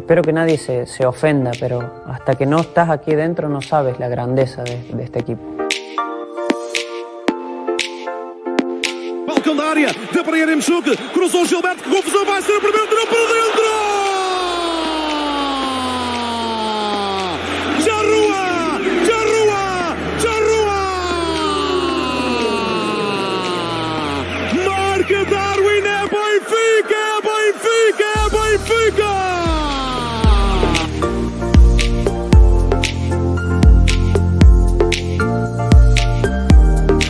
espero que nadie se ofenda, pero hasta que no estás aquí dentro no sabes la grandeza de este equipo. Balcão da área, deu para Ep101, cruzou o Gilberto, que confusão, vai ser o primeiro, tirou para dentro! Já rua! Marca Darwin, é Benfica!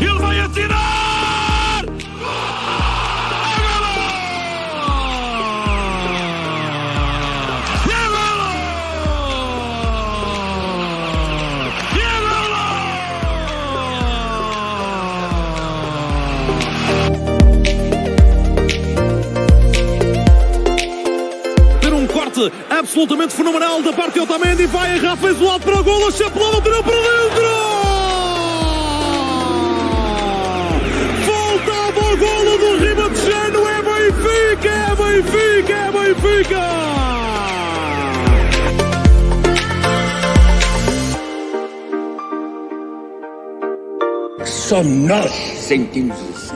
Ele vai atirar! Ter um corte absolutamente fenomenal da parte de Otamendi, vai a Rafa isolado para o golo, chapelão, tirou para dentro! Voltava o golo do Ribatejano, é Benfica! Só nós sentimos isso.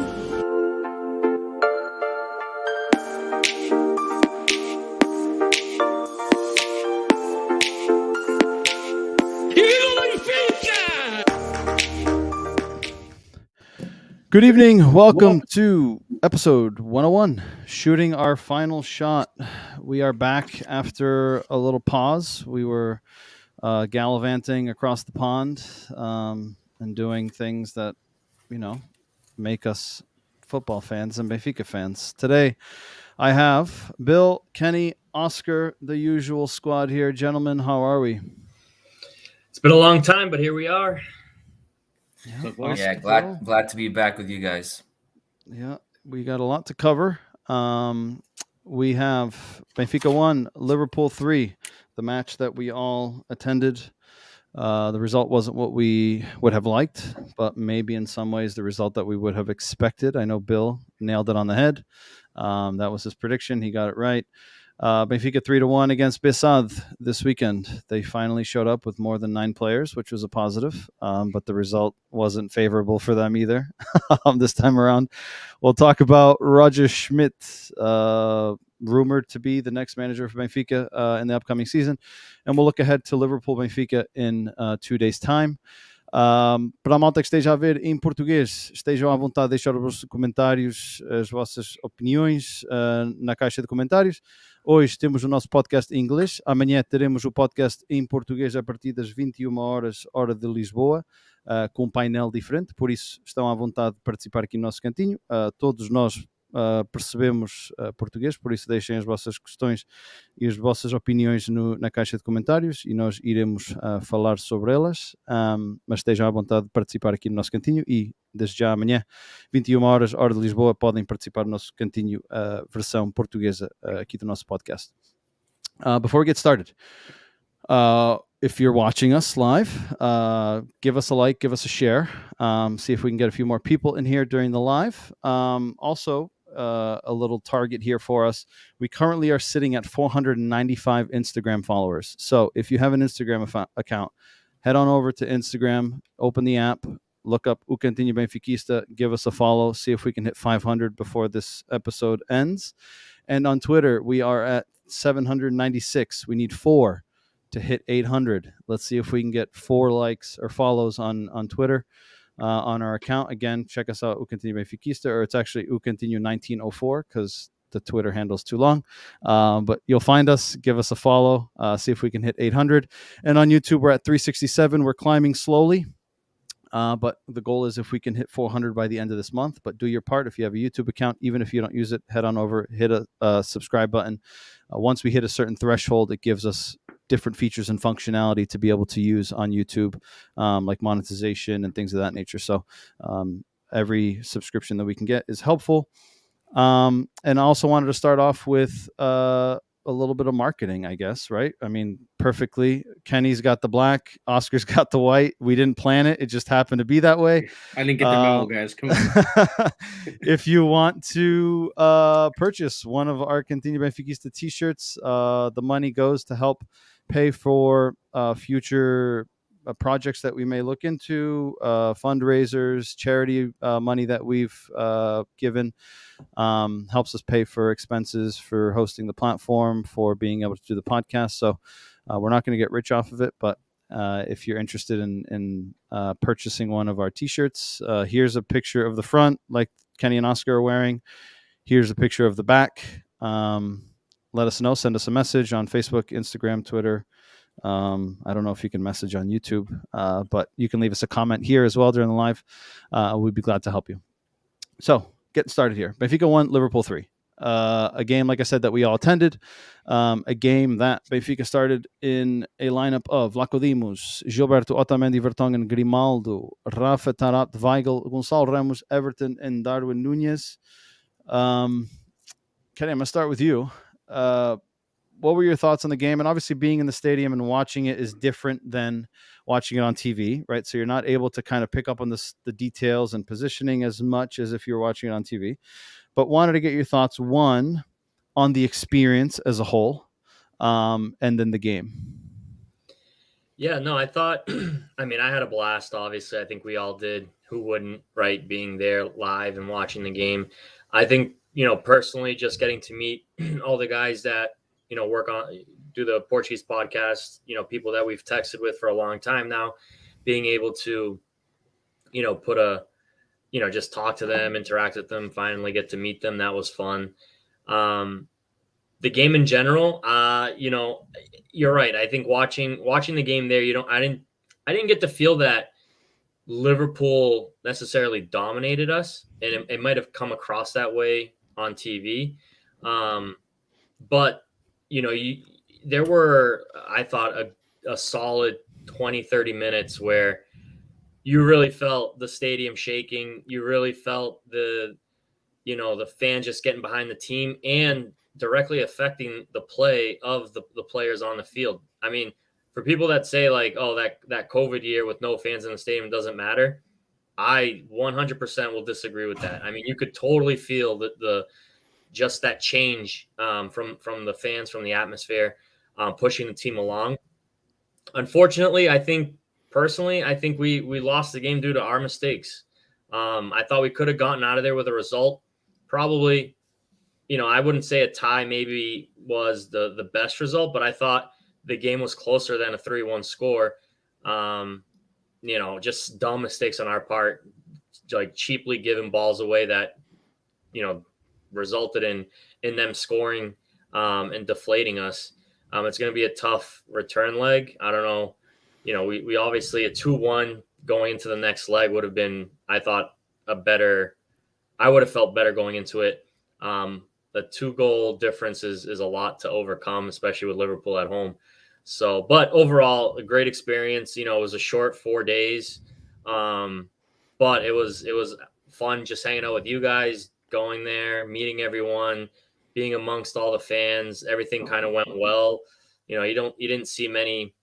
Good evening. Welcome to episode 101, shooting our final shot. We are back after a little pause. We were gallivanting across the pond and doing things that, make us football fans and Benfica fans. Today, I have Bill, Kenny, Oscar, the usual squad here. Gentlemen, how are we? It's been a long time, but here we are. Yeah, glad to be back with you guys. Yeah, we got a lot to cover. We have Benfica 1, Liverpool 3, the match that we all attended. The result wasn't what we would have liked, but maybe in some ways the result that we would have expected. I know Bill nailed it on the head. That was his prediction. He got it right. Benfica 3-1 against Besad this weekend. They finally showed up with more than 9 players, which was a positive, but the result wasn't favorable for them either this time around. We'll talk about Roger Schmidt, rumored to be the next manager for Benfica in the upcoming season, and we'll look ahead to Liverpool-Benfica in 2 days' time. Para a malta que esteja a ver em português, estejam à vontade de deixar os vossos comentários, as vossas opiniões na caixa de comentários. Hoje temos o nosso podcast em inglês, amanhã teremos o podcast em português a partir das 21 horas, hora de Lisboa, com um painel diferente, por isso estão à vontade de participar aqui no nosso cantinho. Todos nós percebemos português, por isso deixem as vossas questões e as vossas opiniões na caixa de comentários e nós iremos falar sobre elas, mas estejam à vontade de participar aqui no nosso cantinho e desde já amanhã, 21 horas, hora de Lisboa, podem participar do nosso cantinho versão portuguesa aqui do nosso podcast. Before we get started, if you're watching us live, give us a like, give us a share, see if we can get a few more people in here during the live. Also, a little target here for us. We currently are sitting at 495 Instagram followers. So if you have an Instagram account, head on over to Instagram, open the app, look up Cantinho Benfiquista, give us a follow, see if we can hit 500 before this episode ends. And on Twitter, we are at 796. We need 4 to hit 800. Let's see if we can get 4 likes or follows on Twitter. On our account. Again, check us out, Cantinho Benfiquista, or it's actually Cantinho 1904 because the Twitter handle's too long. But you'll find us, give us a follow, see if we can hit 800. And on YouTube, we're at 367. We're climbing slowly. But the goal is if we can hit 400 by the end of this month. But do your part. If you have a YouTube account, even if you don't use it, head on over, hit a subscribe button. Once we hit a certain threshold, it gives us different features and functionality to be able to use on YouTube, like monetization and things of that nature. So every subscription that we can get is helpful. And I also wanted to start off with a a little bit of marketing, I guess, right? I mean, perfectly. Kenny's got the black, Oscar's got the white. We didn't plan it. It just happened to be that way. I didn't get the memo, guys. Come on. If you want to purchase one of our Cantinho Benfiquista t-shirts, the money goes to help pay for future projects that we may look into, fundraisers, charity money that we've given, helps us pay for expenses for hosting the platform, for being able to do the podcast. So we're not going to get rich off of it, but if you're interested in purchasing one of our t-shirts, here's a picture of the front like Kenny and Oscar are wearing. Here's a picture of the back. Let us know. Send us a message on Facebook, Instagram, Twitter. I don't know if you can message on YouTube, but you can leave us a comment here as well during the live. We'd be glad to help you. So getting started here. Benfica 1, Liverpool 3. A game, like I said, that we all attended. A game that Benfica started in a lineup of Vlaco Dimos, Gilberto, Otamendi, Vertonghen, Grimaldo, Rafa, Tarat, Weigl, Gonçalo Ramos, Everton, and Darwin Núñez. Kenny, I'm going to start with you. What were your thoughts on the game? And obviously being in the stadium and watching it is different than watching it on TV, right? So you're not able to kind of pick up on the details and positioning as much as if you're watching it on TV. But wanted to get your thoughts, one, on the experience as a whole, and then the game. Yeah, no, I thought, I mean, I had a blast, obviously. I think we all did. Who wouldn't, right, being there live and watching the game. I think, personally, just getting to meet all the guys that, do the Portuguese podcast, people that we've texted with for a long time now, being able to, just talk to them, interact with them, finally get to meet them. That was fun. The game in general, you're right. I think watching the game there, I didn't get to feel that Liverpool necessarily dominated us, and it might have come across that way on TV. But there were, I thought, a solid 20, 30 minutes where you really felt the stadium shaking. You really felt the fans just getting behind the team and directly affecting the play of the players on the field. I mean, for people that say like, oh, that COVID year with no fans in the stadium doesn't matter, I 100% will disagree with that. I mean, you could totally feel just that change from the fans, from the atmosphere, pushing the team along. Unfortunately, I think we lost the game due to our mistakes. I thought we could have gotten out of there with a result. Probably, I wouldn't say a tie maybe was the best result, but I thought the game was closer than a 3-1 score. Just dumb mistakes on our part, like cheaply giving balls away that, resulted in them scoring and deflating us. It's going to be a tough return leg. I don't know. We obviously a 2-1 going into the next leg would have been, I thought, I would have felt better going into it. The 2-goal difference is a lot to overcome, especially with Liverpool at home. So, but overall, a great experience. It was a short 4 days, but it was fun just hanging out with you guys, going there, meeting everyone, being amongst all the fans. Everything kind of went well. You didn't see many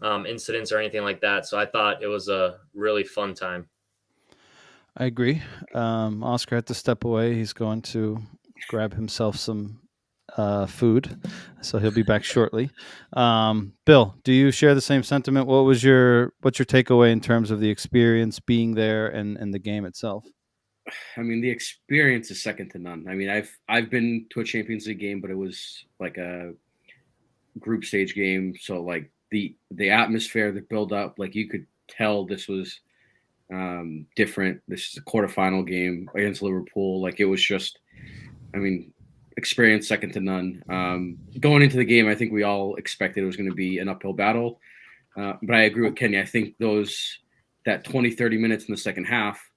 incidents or anything like that. So I thought it was a really fun time. I agree. Oscar had to step away. He's going to grab himself some food, so he'll be back shortly. Bill, do you share the same sentiment? What's your takeaway in terms of the experience being there and the game itself? I mean, the experience is second to none. I mean, I've been to a Champions League game, but it was like a group stage game. So like the atmosphere, the build up, like you could tell this was different. This is a quarterfinal game against Liverpool. Like it was just, I mean, experience second to none. Going into the game, I think we all expected it was going to be an uphill battle. But I agree with Kenny. I think that 20, 30 minutes in the second half,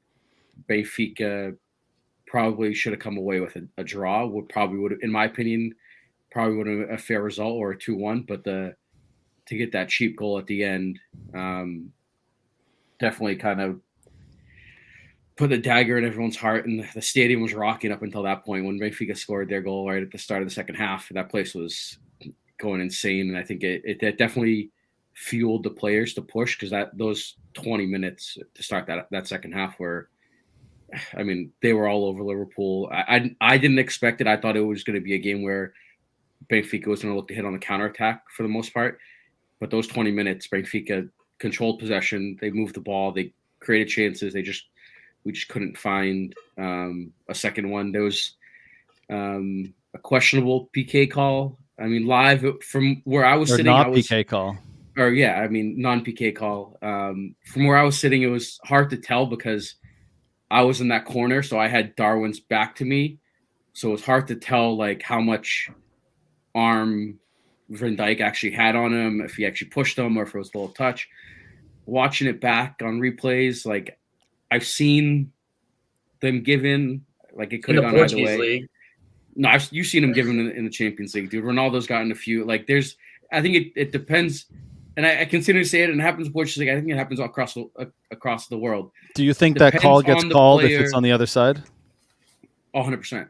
Benfica probably should have come away with a draw. Would have, in my opinion, probably would have been a fair result or a 2-1. But to get that cheap goal at the end, definitely kind of put a dagger in everyone's heart. And the stadium was rocking up until that point when Benfica scored their goal right at the start of the second half. That place was going insane, and I think it definitely fueled the players to push, because those 20 minutes to start that second half were, I mean, they were all over Liverpool. I didn't expect it. I thought it was going to be a game where Benfica was going to look to hit on the counterattack for the most part. But those 20 minutes, Benfica controlled possession. They moved the ball. They created chances. We just couldn't find a second one. There was a questionable PK call. I mean, live from where I was sitting, PK call. Or yeah, I mean, non-PK call. From where I was sitting, it was hard to tell because I was in that corner, so I had Darwin's back to me. So it was hard to tell like how much arm Van Dijk actually had on him, if he actually pushed him, or if it was a little touch. Watching it back on replays, like I've seen them give in, like it could have gone either way. League. No, you've seen him give in the Champions League, dude. Ronaldo's gotten a few. Like I think it depends. And I continue to say it, and it happens in Portugal League. I think it happens all across the world. Do you think that call gets called if it's on the other side? 100%.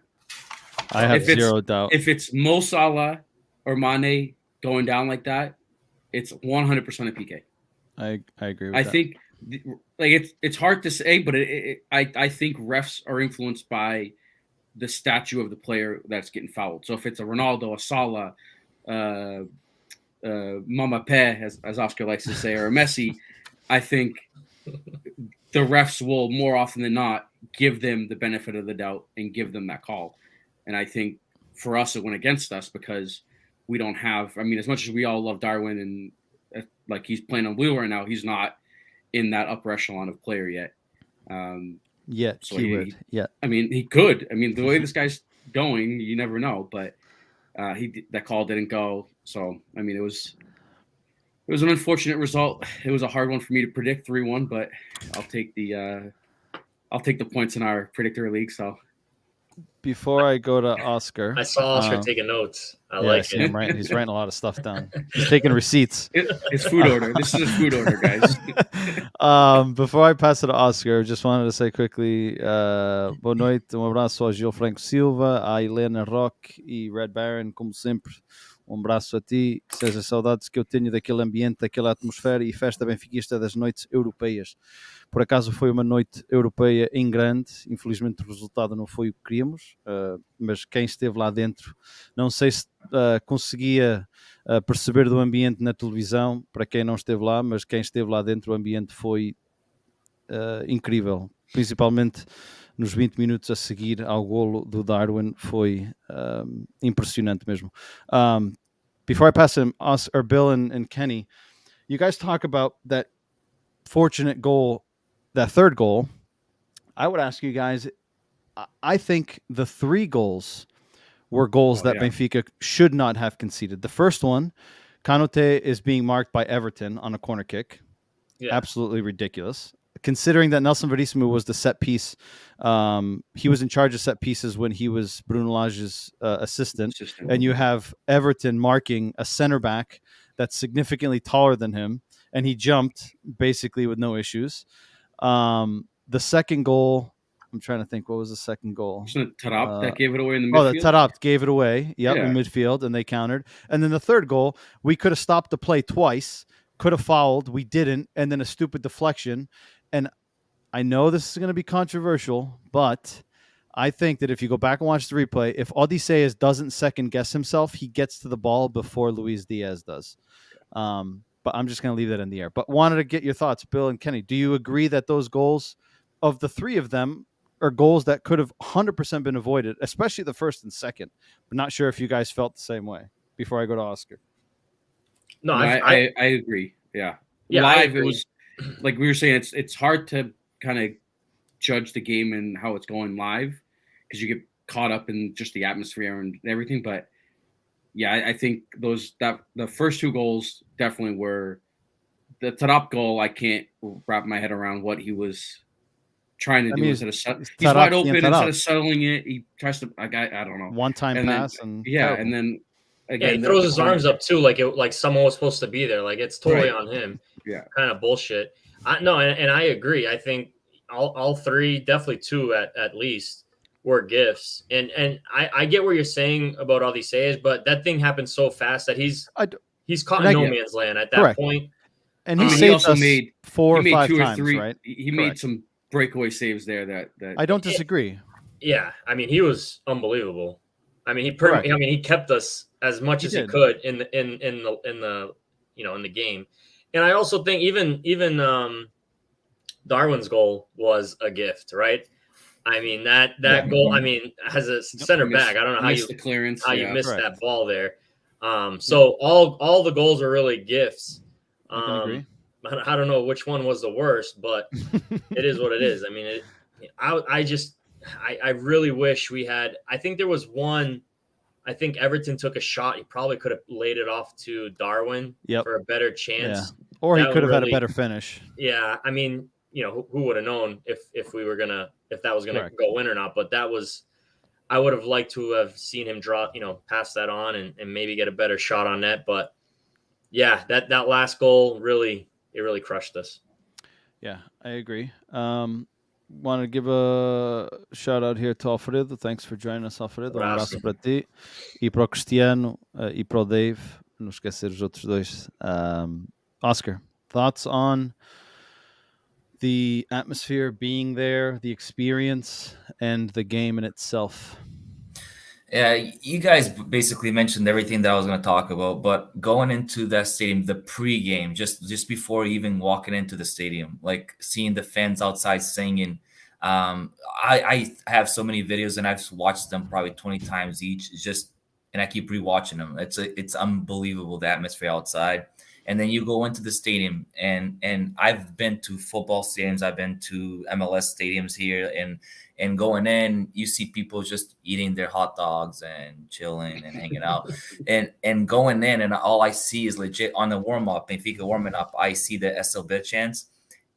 I have zero doubt. If it's Mo Salah or Mane going down like that, it's 100% a PK. I agree with that. I think like it's hard to say, but I think refs are influenced by the stature of the player that's getting fouled. So if it's a Ronaldo, a Salah, Mama Pe, as Oscar likes to say, or a Messi, I think the refs will more often than not give them the benefit of the doubt and give them that call. And I think for us, it went against us because we don't have, I mean, as much as we all love Darwin and like he's playing on wheel right now, he's not in that upper echelon of player yet. So he would. Yeah. I mean, he could. I mean, the way this guy's going, you never know, but that call didn't go. So, I mean, it was an unfortunate result. It was a hard one for me to predict 3-1, but I'll take the points in our predictor league. So before I go to Oscar, I saw Oscar taking notes. I like it. Right. He's writing a lot of stuff down. He's taking receipts. It's food order. This is a food order, guys. Before I pass it to Oscar, just wanted to say quickly, boa noite, abraço ao Gil Franco Silva, à Helena Roque e Red Baron, como sempre. Abraço a ti, seja saudades que eu tenho daquele ambiente, daquela atmosfera e festa benfiquista das noites europeias. Por acaso foi uma noite europeia em grande, infelizmente o resultado não foi o que queríamos, mas quem esteve lá dentro, não sei se conseguia perceber do ambiente na televisão, para quem não esteve lá, mas quem esteve lá dentro o ambiente foi incrível, principalmente nos 20 minutos a seguir ao golo do Darwin, foi impressionante mesmo. Before I pass him, Bill and Kenny, you guys talk about that fortunate goal, that third goal. I would ask you guys, I think the 3 goals were goals that Benfica should not have conceded. The first one, Canute is being marked by Everton on a corner kick. Yeah. Absolutely ridiculous. Considering that Nelson Verissimo was the set piece, he was in charge of set pieces when he was Bruno Lage's assistant, and you have Everton marking a center back that's significantly taller than him, and he jumped basically with no issues. The second goal, I'm trying to think, what was the second goal? Wasn't it Tarap that gave it away in the midfield? Oh, the Tarap gave it away, in midfield, and they countered. And then the third goal, we could have stopped the play twice, could have fouled, we didn't, and then a stupid deflection. And I know this is going to be controversial, but I think that if you go back and watch the replay, if Odysseus doesn't second guess himself, he gets to the ball before Luis Diaz does. But I'm just going to leave that in the air. But wanted to get your thoughts, Bill and Kenny. Do you agree that those goals, of the 3 of them, are goals that could have 100% been avoided, especially the first and second? But not sure if you guys felt the same way before I go to Oscar. No, I agree. Yeah. Live, it was, like we were saying, it's hard to kind of judge the game and how it's going live because you get caught up in just the atmosphere and everything. But yeah, I think the first 2 goals definitely were the Tarap goal. I can't wrap my head around what he was trying to do. He's wide open instead of settling it. He tries to, I don't know. One-time pass and terrible. And then again, he throws his arms up too, like someone was supposed to be there. Like it's totally on him. Yeah, kind of bullshit. And I agree. I think all 3, definitely 2 at least, were gifts. And I get what you're saying about all these saves, but that thing happened so fast that he's caught in no man's land at that point. And he also made 4 or he made 5 2 or times, 3. right? He made some breakaway saves there that I don't disagree. Yeah, I mean, he was unbelievable. I mean, he kept us as much as he could in the in the game. And I also think even Darwin's goal was a gift, right? I mean, that goal, I mean, as a center back, I don't know how you missed that ball there. So all the goals are really gifts. I don't know which one was the worst, but it is what it is. I mean, I really wish we had. I think there was one. I think Everton took a shot. He probably could have laid it off to Darwin for a better chance. Yeah. Or he could have had a better finish. Yeah, I mean, who would have known if that was gonna go in or not? But I would have liked to have seen him pass that on and maybe get a better shot on net. But yeah, that last goal really crushed us. Yeah, I agree. Want to give a shout out here to Alfredo. Thanks for joining us, Alfredo. Abraço para ti e para o Cristiano e para o Dave. Não esquecer os outros dois. Oscar, thoughts on the atmosphere being there, the experience, and the game in itself? Yeah, you guys basically mentioned everything that I was going to talk about, but going into that stadium, the pregame, just before even walking into the stadium, like seeing the fans outside singing. I have so many videos and I've watched them probably 20 times each. And I keep rewatching them. It's unbelievable, the atmosphere outside. And then you go into the stadium, and I've been to football stadiums, I've been to MLS stadiums here, and going in, you see people just eating their hot dogs and chilling and hanging out, and going in, and all I see is legit on the warm up, Benfica warming up. I see the SLB chants,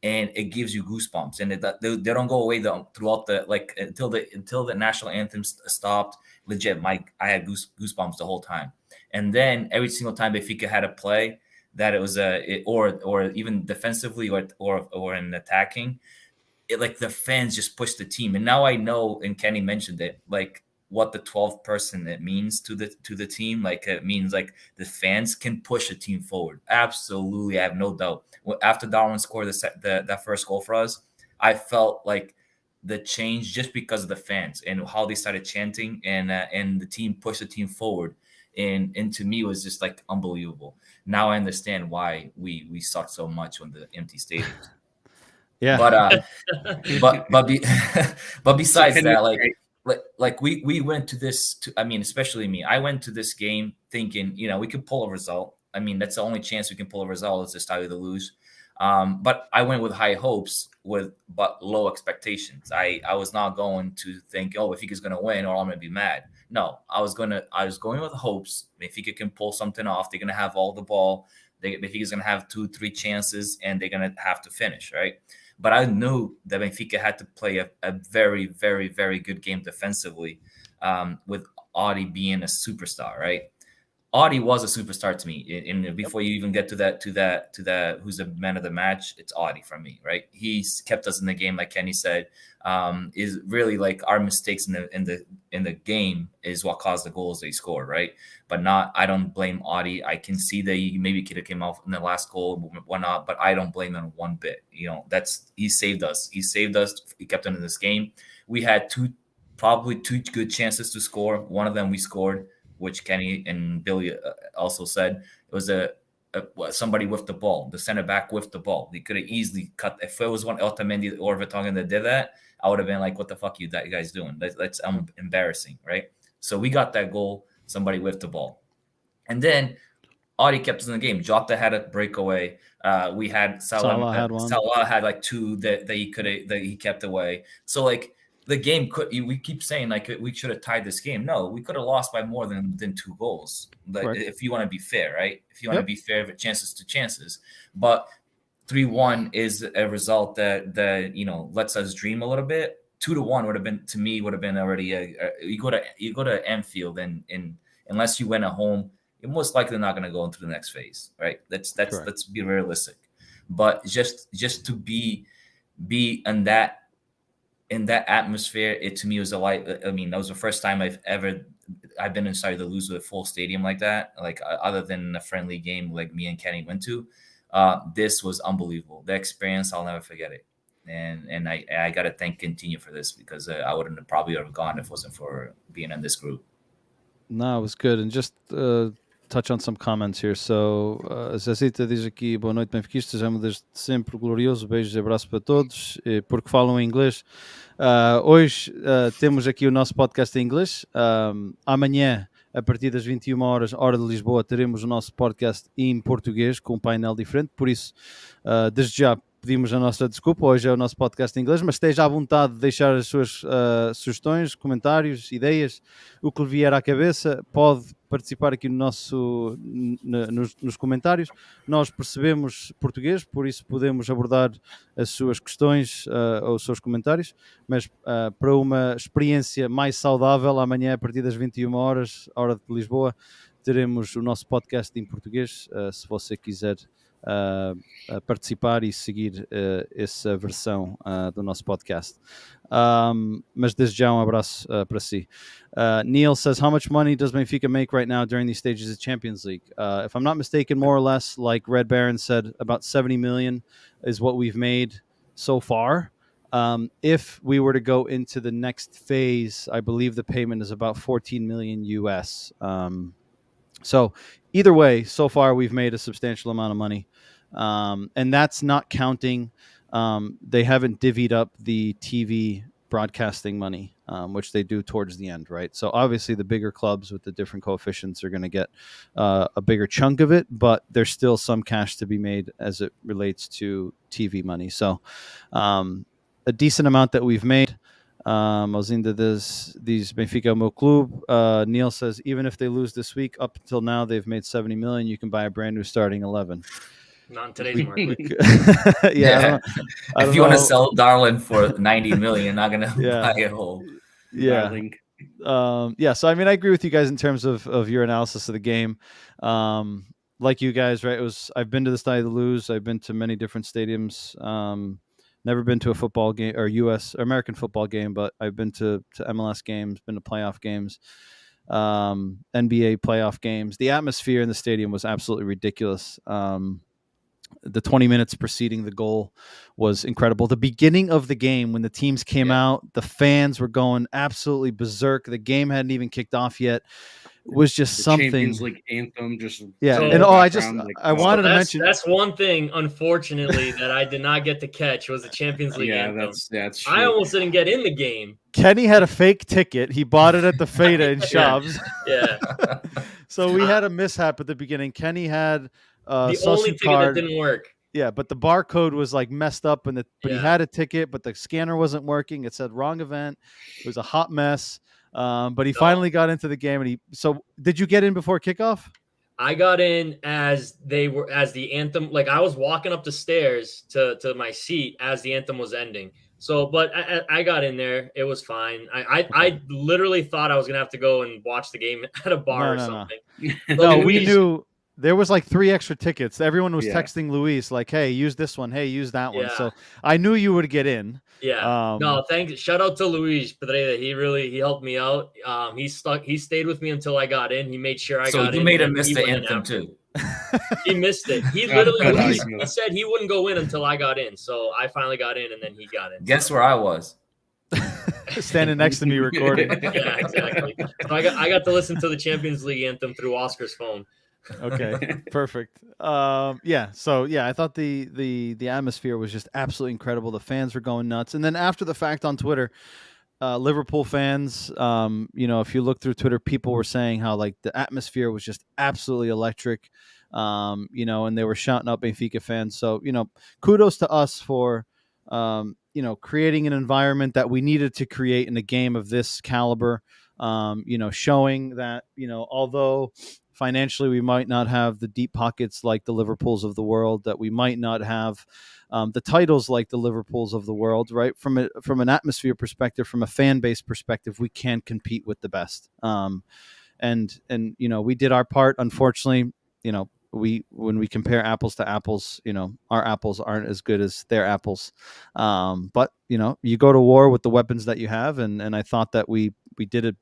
and it gives you goosebumps, and they don't go away throughout until the national anthem stopped. Legit, I had goosebumps the whole time, and then every single time Benfica had a play that it was or even defensively or in attacking, like the fans just push the team. And now I know, and Kenny mentioned it, like what the 12th person it means to the team. Like it means like the fans can push a team forward. Absolutely, I have no doubt. After Darwin scored that first goal for us, I felt like the change just because of the fans and how they started chanting, and the team pushed the team forward. And to me, it was just like unbelievable. Now I understand why we suck so much on the empty stadiums. Yeah. But besides that, like we went to this. I mean, especially me. I went to this game thinking, we could pull a result. I mean, that's the only chance we can pull a result is to start to lose. But I went with high hopes but low expectations. I was not going to think, Benfica's going to win or I'm going to be mad. No, I was going with hopes. Benfica can pull something off. They're going to have all the ball. Benfica's going to have 2-3 chances, and they're going to have to finish, right? But I knew that Benfica had to play a very, very, very good game defensively, with Audi being a superstar, right? Audi was a superstar to me. And before you even get to that, who's the man of the match, it's Audi for me, right? He's kept us in the game, like Kenny said. Is really like our mistakes in the game is what caused the goals they scored, right? But I don't blame Audi. I can see that he maybe could have came off in the last goal, whatnot, but I don't blame him one bit. He saved us. He saved us. He kept us in this game. We had probably two good chances to score. One of them we scored, which Kenny and Billy also said. It was somebody with the ball. The center back with the ball. They could have easily cut. If it was one Otamendi or Vertonghen that did that, I would have been like, what the fuck you guys doing? That's embarrassing, right? So we got that goal. Somebody with the ball. And then Audi kept us in the game. Jota had a breakaway. We had Salah had one. Salah had like 2 that he kept away. So like, the game we keep saying like we should have tied this game. No, we could have lost by more than 2 goals. Like, if you want to be fair, right? If you want to be fair, with chances to chances. But 3-1 is a result that lets us dream a little bit. 2-1 would have been already you go to Anfield and unless you win at home, you're most likely not going to go into the next phase, right? Let's be realistic. But just to be in that in that atmosphere, it to me was a light. I mean, that was the first time I've been inside the lose with a full stadium like that, like other than a friendly game like me and Kenny went to. This was unbelievable. The experience, I'll never forget it. And I got to thank Cantinho for this, because I wouldn't have probably have gone if it wasn't for being in this group. No, it was good. And just touch on some comments here. So, Zezita diz aqui, boa noite, Benfiquistas, desde sempre glorioso, beijos e abraço para todos, porque falam em inglês. Hoje temos aqui o nosso podcast em inglês. Amanhã, a partir das 21 horas, hora de Lisboa, teremos o nosso podcast em português, com um painel diferente. Por isso, desde já, pedimos a nossa desculpa. Hoje é o nosso podcast em inglês, mas esteja à vontade de deixar as suas sugestões, comentários, ideias, o que lhe vier à cabeça. Pode participar aqui nos comentários. Nós percebemos português, por isso podemos abordar as suas questões ou os seus comentários, mas para uma experiência mais saudável, amanhã a partir das 21 horas, hora de Lisboa, teremos o nosso podcast em português, se você quiser participar e seguir essa versão do nosso podcast. Mas desde já abraço para si. Neil says, how much money does Benfica make right now during these stages of Champions League? If I'm not mistaken, more or less, like Red Baron said, about 70 million is what we've made so far. If we were to go into the next phase, I believe the payment is about 14 million US. So either way, so far we've made a substantial amount of money. And that's not counting, they haven't divvied up the TV broadcasting money, which they do towards the end, right? So obviously the bigger clubs with the different coefficients are going to get a bigger chunk of it, but there's still some cash to be made as it relates to TV money. So a decent amount that we've made. Ainda these Benfica meu clube. Neil says, even if they lose this week, up until now they've made 70 million. You can buy a brand new starting 11. Not in today's market. Yeah. If you want to sell Darwin for 90 million, you're not going to buy a whole. Yeah. So I mean, I agree with you guys in terms of your analysis of the game. Like you guys, right? I've been to the Stade de Luz. I've been to many different stadiums. Never been to a football game or U.S. or American football game, but I've been to MLS games, been to playoff games, NBA playoff games. The atmosphere in the stadium was absolutely ridiculous. The 20 minutes preceding the goal was incredible. The beginning of the game, when the teams came out, the fans were going absolutely berserk. The game hadn't even kicked off yet. Was just the something. Champions League anthem, just I wanted to mention that's one thing, unfortunately, that I did not get to catch was the Champions League anthem. That's I almost didn't get in the game. Kenny had a fake ticket. He bought it at the Feta in Shops. Yeah. So we had a mishap at the beginning. Kenny had the only ticket that didn't work. Yeah, but the barcode was like messed up, but he had a ticket, but the scanner wasn't working. It said wrong event. It was a hot mess. But he finally got into the game, and so did you get in before kickoff? I got in as the anthem, like I was walking up the stairs to my seat as the anthem was ending. So, but I got in there. It was fine. I literally thought I was going to have to go and watch the game at a bar or something. No, we knew. There was like 3 extra tickets. Everyone was texting Luis like, hey, use this one. Hey, use that one. So I knew you would get in. Yeah. No, thanks. Shout out to Luis Pedreira. He helped me out. He stayed with me until I got in. He made sure I got in. So you made him miss the anthem too. He missed it. He literally he said he wouldn't go in until I got in. So I finally got in, and then he got in. Guess where I was? Standing next to me recording. Yeah, exactly. So I got to listen to the Champions League anthem through Oscar's phone. Okay, perfect. So I thought the atmosphere was just absolutely incredible. The fans were going nuts, and then after the fact on Twitter, Liverpool fans, if you look through Twitter, people were saying how like the atmosphere was just absolutely electric, and they were shouting out Benfica fans. So kudos to us for creating an environment that we needed to create in a game of this caliber. Showing that although financially, we might not have the deep pockets like the Liverpools of the world, that we might not have the titles like the Liverpools of the world, right? From an atmosphere perspective, from a fan base perspective, we can compete with the best. And we did our part. Unfortunately, when we compare apples to apples, our apples aren't as good as their apples. But you go to war with the weapons that you have, and I thought that we did it.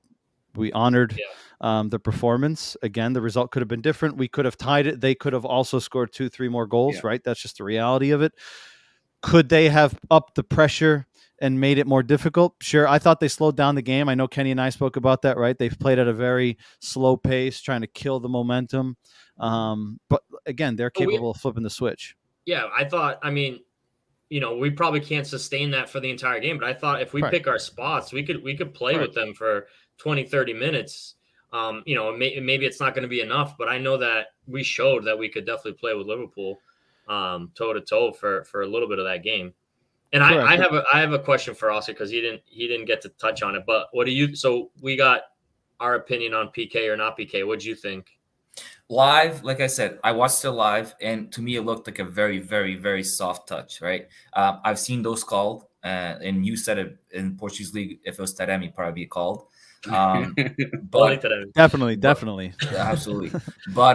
We honored the performance. Again, the result could have been different. We could have tied it. They could have also scored 2-3 more goals, right? That's just the reality of it. Could they have upped the pressure and made it more difficult? Sure. I thought they slowed down the game. I know Kenny and I spoke about that, right? They've played at a very slow pace, trying to kill the momentum. But again, they're capable of flipping the switch. Yeah, I thought, we probably can't sustain that for the entire game, but I thought if we pick our spots, we could play with them for 20, 30 minutes. Maybe it's not going to be enough, but I know that we showed that we could definitely play with Liverpool toe to toe for a little bit of that game. And I have a question for Oscar, because he didn't get to touch on it. But so we got our opinion on PK or not PK. What'd you think? Live, like I said, I watched it live, and to me, it looked like a very, very, very soft touch, right? I've seen those called, and you said it in Portuguese league, if it was Taremi, probably be called. But definitely. Absolutely. But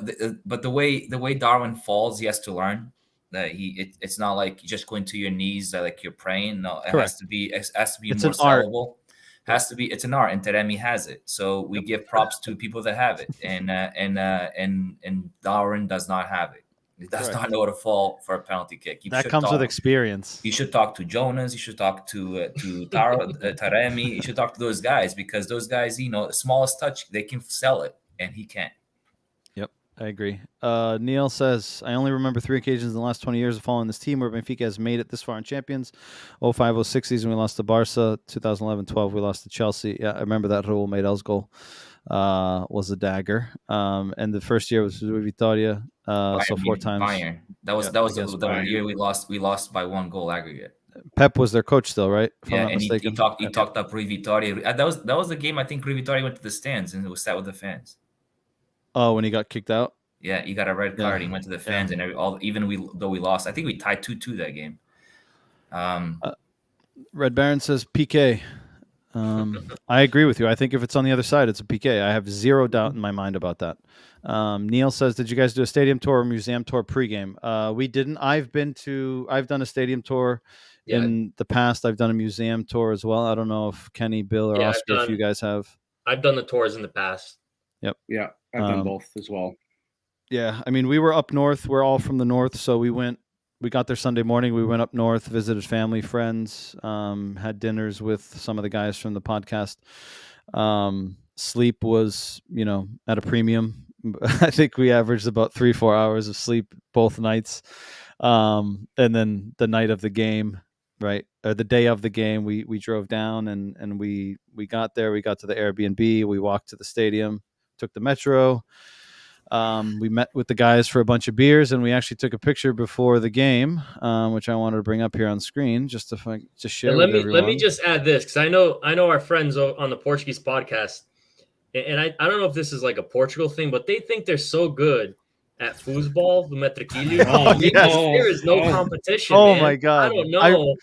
the way Darwin falls, he has to learn that it's not like you just going to your knees like you're praying. No, it has to be it's more sellable. It's an art, and Taremi has it. So we give props to people that have it, and Darwin does not have it. He does not know how to fall for a penalty kick. That comes with experience. You should talk to Jonas. You should talk to Taremi. You should talk to those guys, because those guys, the smallest touch, they can sell it, and he can't. Yep, I agree. Neil says, I only remember 3 occasions in the last 20 years of following this team where Benfica has made it this far in Champions. 05-06 season, we lost to Barca. 2011-12, we lost to Chelsea. Yeah, I remember that Raul Meireles goal was a dagger. And the first year was Vitória. So 4 times. Bayern. That was the year we lost. We lost by 1 goal aggregate. Pep was their coach still, right? If and he talked up Rui Vitória. That was the game. I think Rui Vitória went to the stands and was sat with the fans. Oh, when he got kicked out. Yeah, he got a red card. He went to the fans, and though we lost, I think we tied 2-2 that game. Red Baron says PK. I agree with you. I think if it's on the other side, it's a PK. I have zero doubt in my mind about that. Neil says, did you guys do a stadium tour or museum tour pregame? We didn't. I've done a stadium tour in the past. I've done a museum tour as well. I don't know if Kenny, Bill, or Oscar, if you guys have. I've done the tours in the past. Yep. Yeah, I've done both as well. Yeah, I mean, we were up north. We're all from the north, so we got there Sunday morning. We went up north, visited family, friends, had dinners with some of the guys from the podcast. Sleep was, at a premium. I think we averaged about 3-4 hours of sleep both nights. And then the night of the game, right, or the day of the game, we drove down and we got there. We got to the Airbnb. We walked to the stadium, took the metro. We met with the guys for a bunch of beers, and we actually took a picture before the game, which I wanted to bring up here on screen just to share. Let me just add this, because I know our friends on the Portuguese podcast, and I don't know if this is like a Portugal thing, but they think they're so good at foosball, the metriquilho. There is no competition. Oh man. My god! I don't know.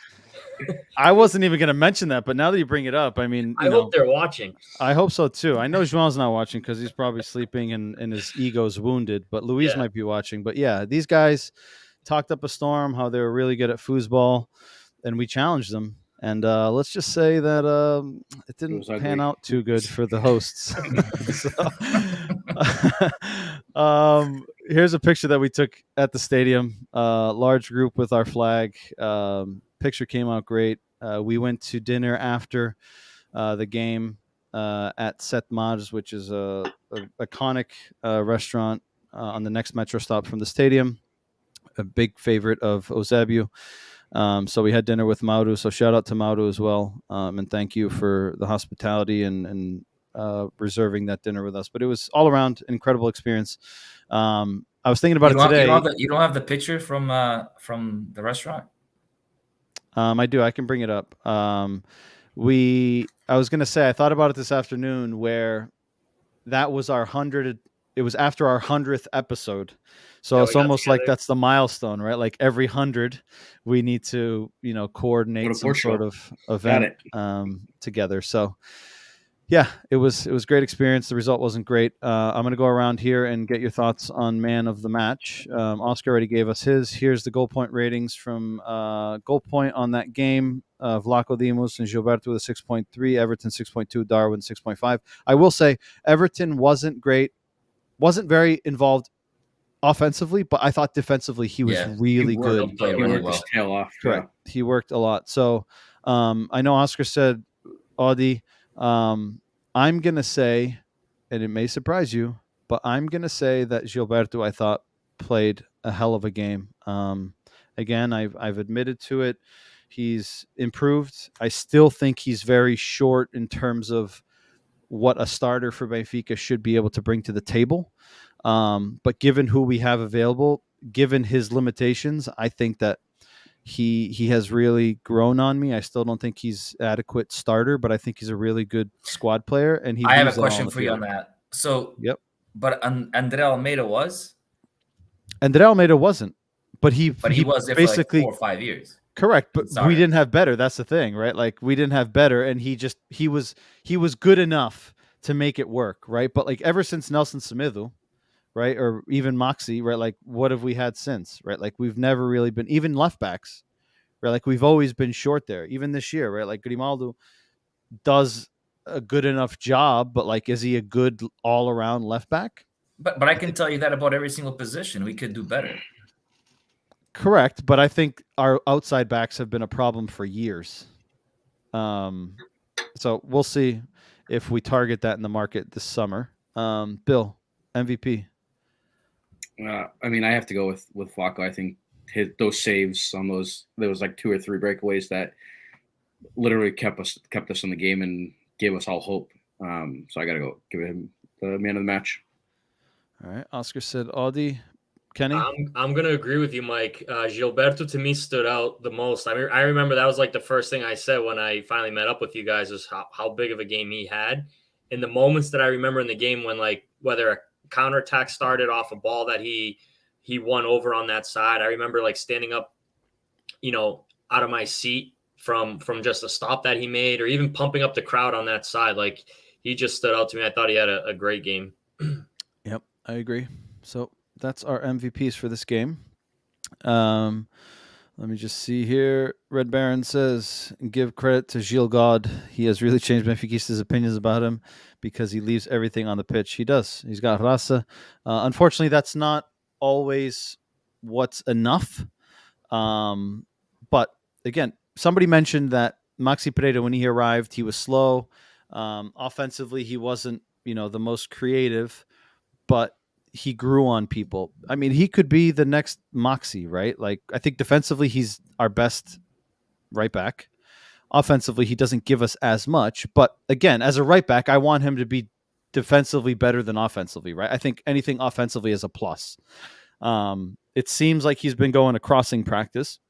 I wasn't even going to mention that, but now that you bring it up, I mean, I hope they're watching. I hope so too. I know João's not watching because he's probably sleeping and his ego's wounded, but Luis might be watching. But yeah, these guys talked up a storm, how they were really good at foosball, and we challenged them. And let's just say that it didn't pan out too good for the hosts. Here's a picture that we took at the stadium. Large group with our flag. Picture came out great. We went to dinner after the game at Set Maj, which is a iconic restaurant on the next metro stop from the stadium. A big favorite of Eusébio. So we had dinner with Mauro. So shout out to Mauro as well. And thank you for the hospitality and reserving that dinner with us. But it was all around an incredible experience. I was thinking about it today. You don't have the picture from the restaurant? I do. I can bring it up. I was going to say, I thought about it this afternoon where that was our 100th. It was after our 100th episode. So it's almost like that's the milestone, right? Like every 100, we need to, coordinate some sort of event together. So Yeah, it was great experience. The result wasn't great. I'm going to go around here and get your thoughts on man of the match. Oscar already gave us his. Here's the goal point ratings from goal point on that game. Vlaco Dimos and Gilberto with a 6.3, Everton 6.2, Darwin 6.5. I will say Everton wasn't great, wasn't very involved offensively, but I thought defensively he was really good. He played really well. His tail off. Correct. Yeah. He worked a lot. So I know Oscar said Audi. I'm going to say, and it may surprise you, but I'm going to say that Gilberto, I thought, played a hell of a game. Again, I've admitted to it. He's improved. I still think he's very short in terms of what a starter for Benfica should be able to bring to the table. But given who we have available, given his limitations, I think that he has really grown on me. I still don't think he's adequate starter, but I think he's a really good squad player. And I have a question for you on that. So, yep. But Andre Almeida was? Andre Almeida wasn't, but he was there basically for like 4 or 5 years. Correct, but we didn't have better. That's the thing, right? Like we didn't have better, and he was good enough to make it work, right? But like ever since Nelson Semedo, right, or even Moxie, right? Like what have we had since, right? Like we've never really been, even left backs, right? Like we've always been short there. Even this year, right? Like Grimaldo does a good enough job, but like is he a good all around left back? But I can tell you that about every single position. We could do better. Correct, but I think our outside backs have been a problem for years. So we'll see if we target that in the market this summer. Bill, MVP. I mean, I have to go with Flacco. I think those saves on there was like 2 or 3 breakaways that literally kept us in the game and gave us all hope. So I got to go give him the man of the match. All right, Oscar said Audi. Kenny? I'm going to agree with you, Mike. Gilberto to me stood out the most. I mean, I remember that was like the first thing I said when I finally met up with you guys was how big of a game he had. In the moments that I remember in the game when like whether a counterattack started off a ball that he won over on that side, I remember like standing up, out of my seat from just a stop that he made or even pumping up the crowd on that side. Like he just stood out to me. I thought he had a great game. Yep, I agree. So that's our MVPs for this game. Let me just see here. Red Baron says, give credit to Gilles God. He has really changed Benfiquista's opinions about him because he leaves everything on the pitch. He does. He's got raça. Unfortunately, that's not always what's enough. But again, somebody mentioned that Maxi Pereira, when he arrived, he was slow. Offensively, he wasn't, the most creative, but he grew on people. I mean, he could be the next Moxie, right? Like, I think defensively, he's our best right back. Offensively, he doesn't give us as much. But again, as a right back, I want him to be defensively better than offensively, right? I think anything offensively is a plus. It seems like he's been going to crossing practice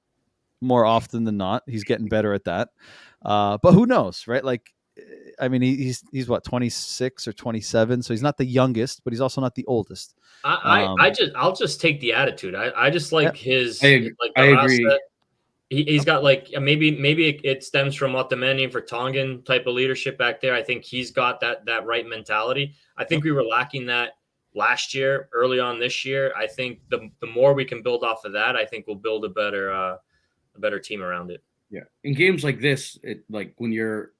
more often than not. He's getting better at that. But who knows, right? Like, I mean, he's what, 26 or 27, so he's not the youngest, but he's also not the oldest. I'll just take the attitude. I just like his. I agree. He's got like maybe it stems from Otamendi and Vertonghen type of leadership back there. I think he's got that right mentality. I think we were lacking that last year, early on this year. I think the more we can build off of that, I think we'll build a better team around it. Yeah, in games like this, like when you're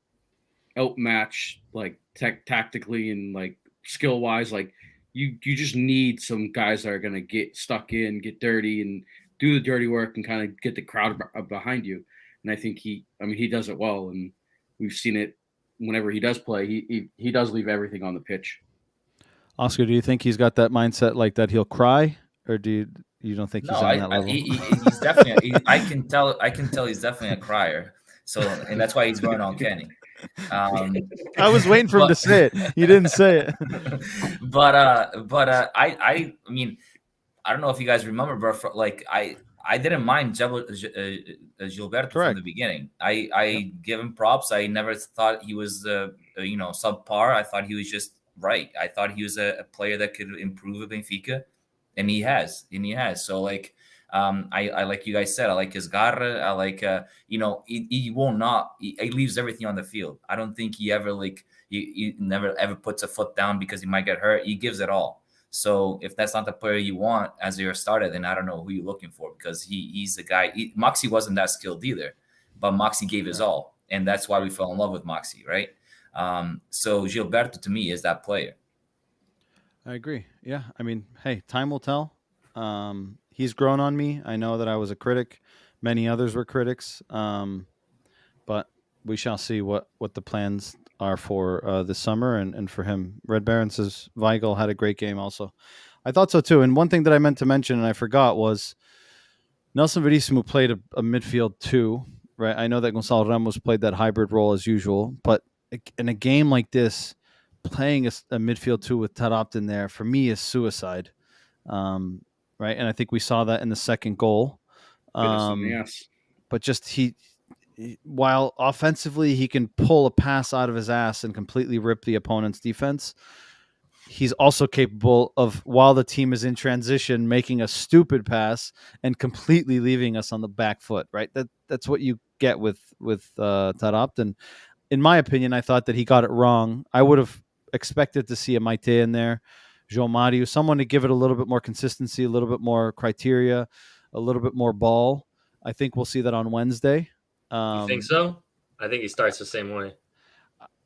outmatched, like tactically and like skill wise, like you just need some guys that are gonna get stuck in, get dirty, and do the dirty work and kind of get the crowd behind you. And I think he does it well, and we've seen it whenever he does play. He does leave everything on the pitch. Oscar, do you think he's got that mindset like that he'll cry, or you don't think he's on that level? He's definitely. I can tell he's definitely a crier. So, and that's why he's going on Kenny. I was waiting for him to say it. You didn't say it. But I mean, I don't know if you guys remember, but like I didn't mind Gilberto from the beginning. I give him props. I never thought he was subpar. I thought he was just right. I thought he was a player that could improve at Benfica, and he has. So like I like you guys said, I like his garra. I like, he will not, he leaves everything on the field. I don't think he ever he never ever puts a foot down because he might get hurt. He gives it all. So if that's not the player you want as your starter, then I don't know who you're looking for, because he's the guy. Moxie wasn't that skilled either, but Moxie gave his all. And that's why we fell in love with Moxie, right? So Gilberto to me is that player. I agree. Yeah. I mean, hey, time will tell. He's grown on me. I know that I was a critic. Many others were critics. But we shall see what the plans are for this summer and for him. Red Baron says Weigl had a great game also. I thought so too. And one thing that I meant to mention and I forgot was Nelson Verissimo played a midfield too, right? I know that Gonçalo Ramos played that hybrid role as usual, but in a game like this, playing a midfield two with Taarabt in there, for me, is suicide. Right? And I think we saw that in the second goal. Yes. But just while offensively he can pull a pass out of his ass and completely rip the opponent's defense, he's also capable of, while the team is in transition, making a stupid pass and completely leaving us on the back foot, right? That's what you get with Taarabt. And in my opinion, I thought that he got it wrong. I would have expected to see a Maite in there, João Mário, someone to give it a little bit more consistency, a little bit more criteria, a little bit more ball. I think we'll see that on Wednesday. You think so? I think he starts the same way.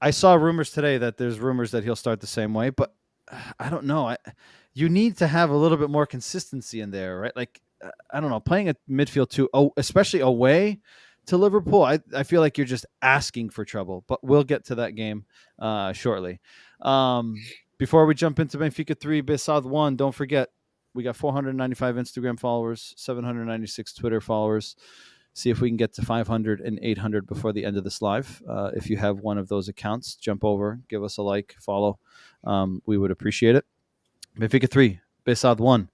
I saw rumors today that there's rumors that he'll start the same way, but I don't know. You need to have a little bit more consistency in there, right? Like, I don't know, playing a midfield two, especially away to Liverpool, I feel like you're just asking for trouble, but we'll get to that game shortly. Before we jump into Benfica 3, Bessade 1, don't forget, we got 495 Instagram followers, 796 Twitter followers. See if we can get to 500 and 800 before the end of this live. If you have one of those accounts, jump over, give us a like, follow. We would appreciate it. Benfica 3, Bessade 1.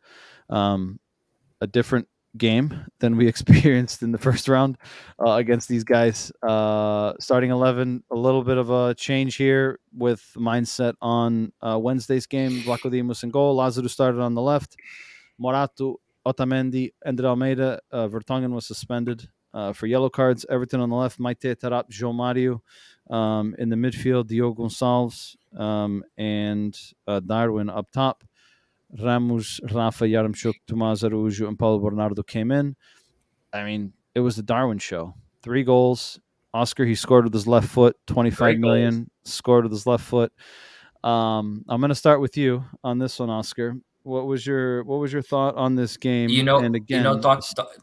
A different game than we experienced in the first round against these guys. Starting 11, a little bit of a change here with mindset on Wednesday's game. Vlaco Dimos in goal. Lázaro started on the left. Morato, Otamendi, Ender Almeida. Vertonghen was suspended for yellow cards. Everton on the left. Maite, Taarabt, João Mário. In the midfield, Diogo Gonçalves and Darwin up top. Ramos, Rafa, Yaremchuk, Tomás Araújo, and Paulo Bernardo came in. I mean, it was the Darwin show. 3 goals. Oscar, he scored with his left foot. 25 million, scored with his left foot. I'm going to start with you on this one, Oscar. What was your thought on this game? And again,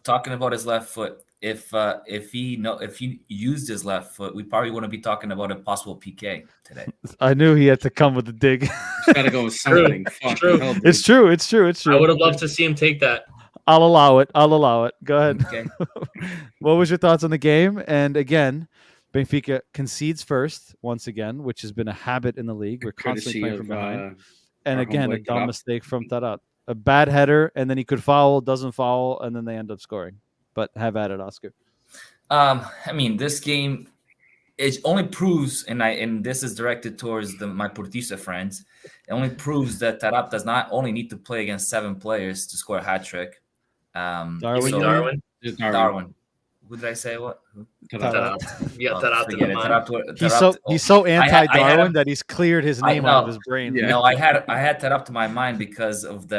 talking about his left foot. If he used his left foot, we probably wouldn't be talking about a possible PK today. I knew he had to come with a dig. Got to go with something. It's true. I would have loved to see him take that. I'll allow it. Go ahead. Okay. What was your thoughts on the game? And again, Benfica concedes first once again, which has been a habit in the league. We're constantly playing from behind. And again, a dumb mistake from Taarabt. A bad header, and then he could foul, doesn't foul, and then they end up scoring. But have at it, Oscar. I mean, this game, it only proves, and this is directed towards my Portista friends, it only proves that Taarabt does not only need to play against 7 players to score a hat trick. Darwin. Who did I say? What? Taarabt. Yeah, Taarabt. He's so anti-Darwin that he's cleared his name out of his brain. Yeah. No, I had Taarabt to my mind because of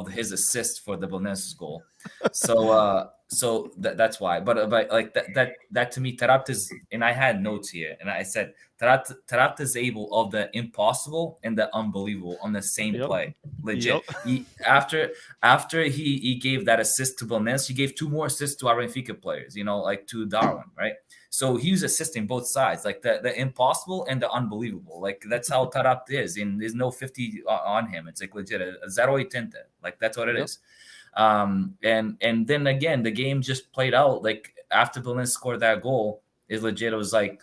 his assist for the Belenenses goal. So that's why. But like that to me, Taarabt is, and I had notes here, and I said Taarabt is able of the impossible and the unbelievable on the same play. Legit. Yep. After he gave that assist to Belenenses, he gave 2 more assists to our Benfica players. Like to Darwin, right? So he was assisting both sides, like the impossible and the unbelievable. Like that's how Taarabt is, and there's no 50 on him. It's like legit a 0.80. Like that's what it is. And then again, the game just played out. Like after Belenenses scored that goal, it legit. It was like,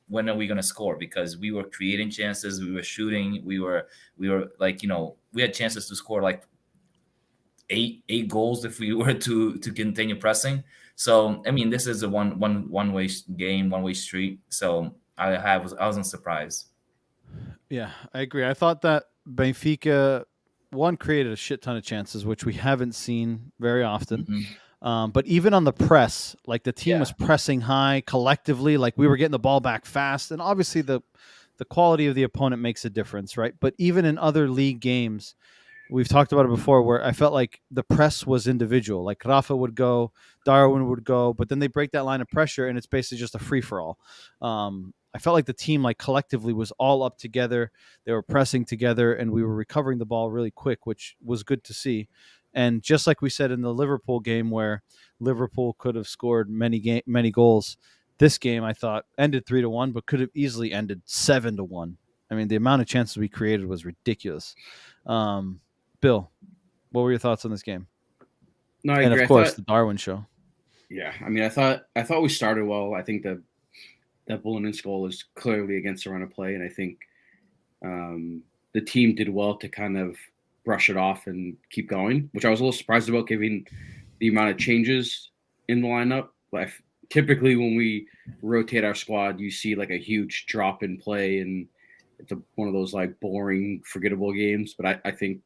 when are we going to score? Because we were creating chances, we were shooting, we were like, we had chances to score like eight goals if we were to continue pressing. So I mean, this is a one way game, one way street. So I wasn't surprised. Yeah, I agree. I thought that Benfica one, created a shit ton of chances, which we haven't seen very often. Mhm. But even on the press, like the team was pressing high collectively, like we were getting the ball back fast. And obviously the quality of the opponent makes a difference, right? But even in other league games, we've talked about it before, where I felt like the press was individual. Like Rafa would go, Darwin would go, but then they break that line of pressure and it's basically just a free-for-all. I felt like the team, like collectively, was all up together. They were pressing together and we were recovering the ball really quick, which was good to see. And just like we said in the Liverpool game, where Liverpool could have scored many goals, this game I thought ended 3-1, but could have easily ended 7-1. I mean, the amount of chances we created was ridiculous. Bill, what were your thoughts on this game? No, I and agree. of course, the Darwin show. Yeah, I mean, I thought we started well. I think that Bullinen's goal is clearly against the run of play, and I think the team did well to kind of brush it off and keep going, which I was a little surprised about, given the amount of changes in the lineup. Like, typically, when we rotate our squad, you see like a huge drop in play, and it's one of those like boring, forgettable games. But I think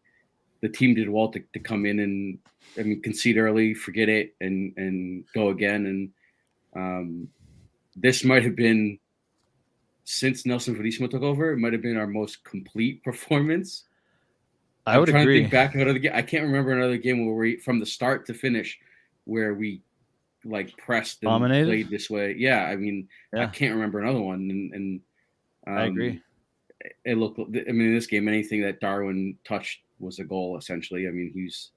the team did well to come in and, I mean, concede early, forget it, and go again. And this might have been, since Nelson Veríssimo took over, it might have been our most complete performance. I would agree. I'm trying to think back another game. I can't remember another game where we, from the start to finish, where we like pressed and dominated, played this way. Yeah, I mean, I can't remember another one. And I agree. It looked. I mean, in this game, anything that Darwin touched was a goal. Essentially, I mean, he's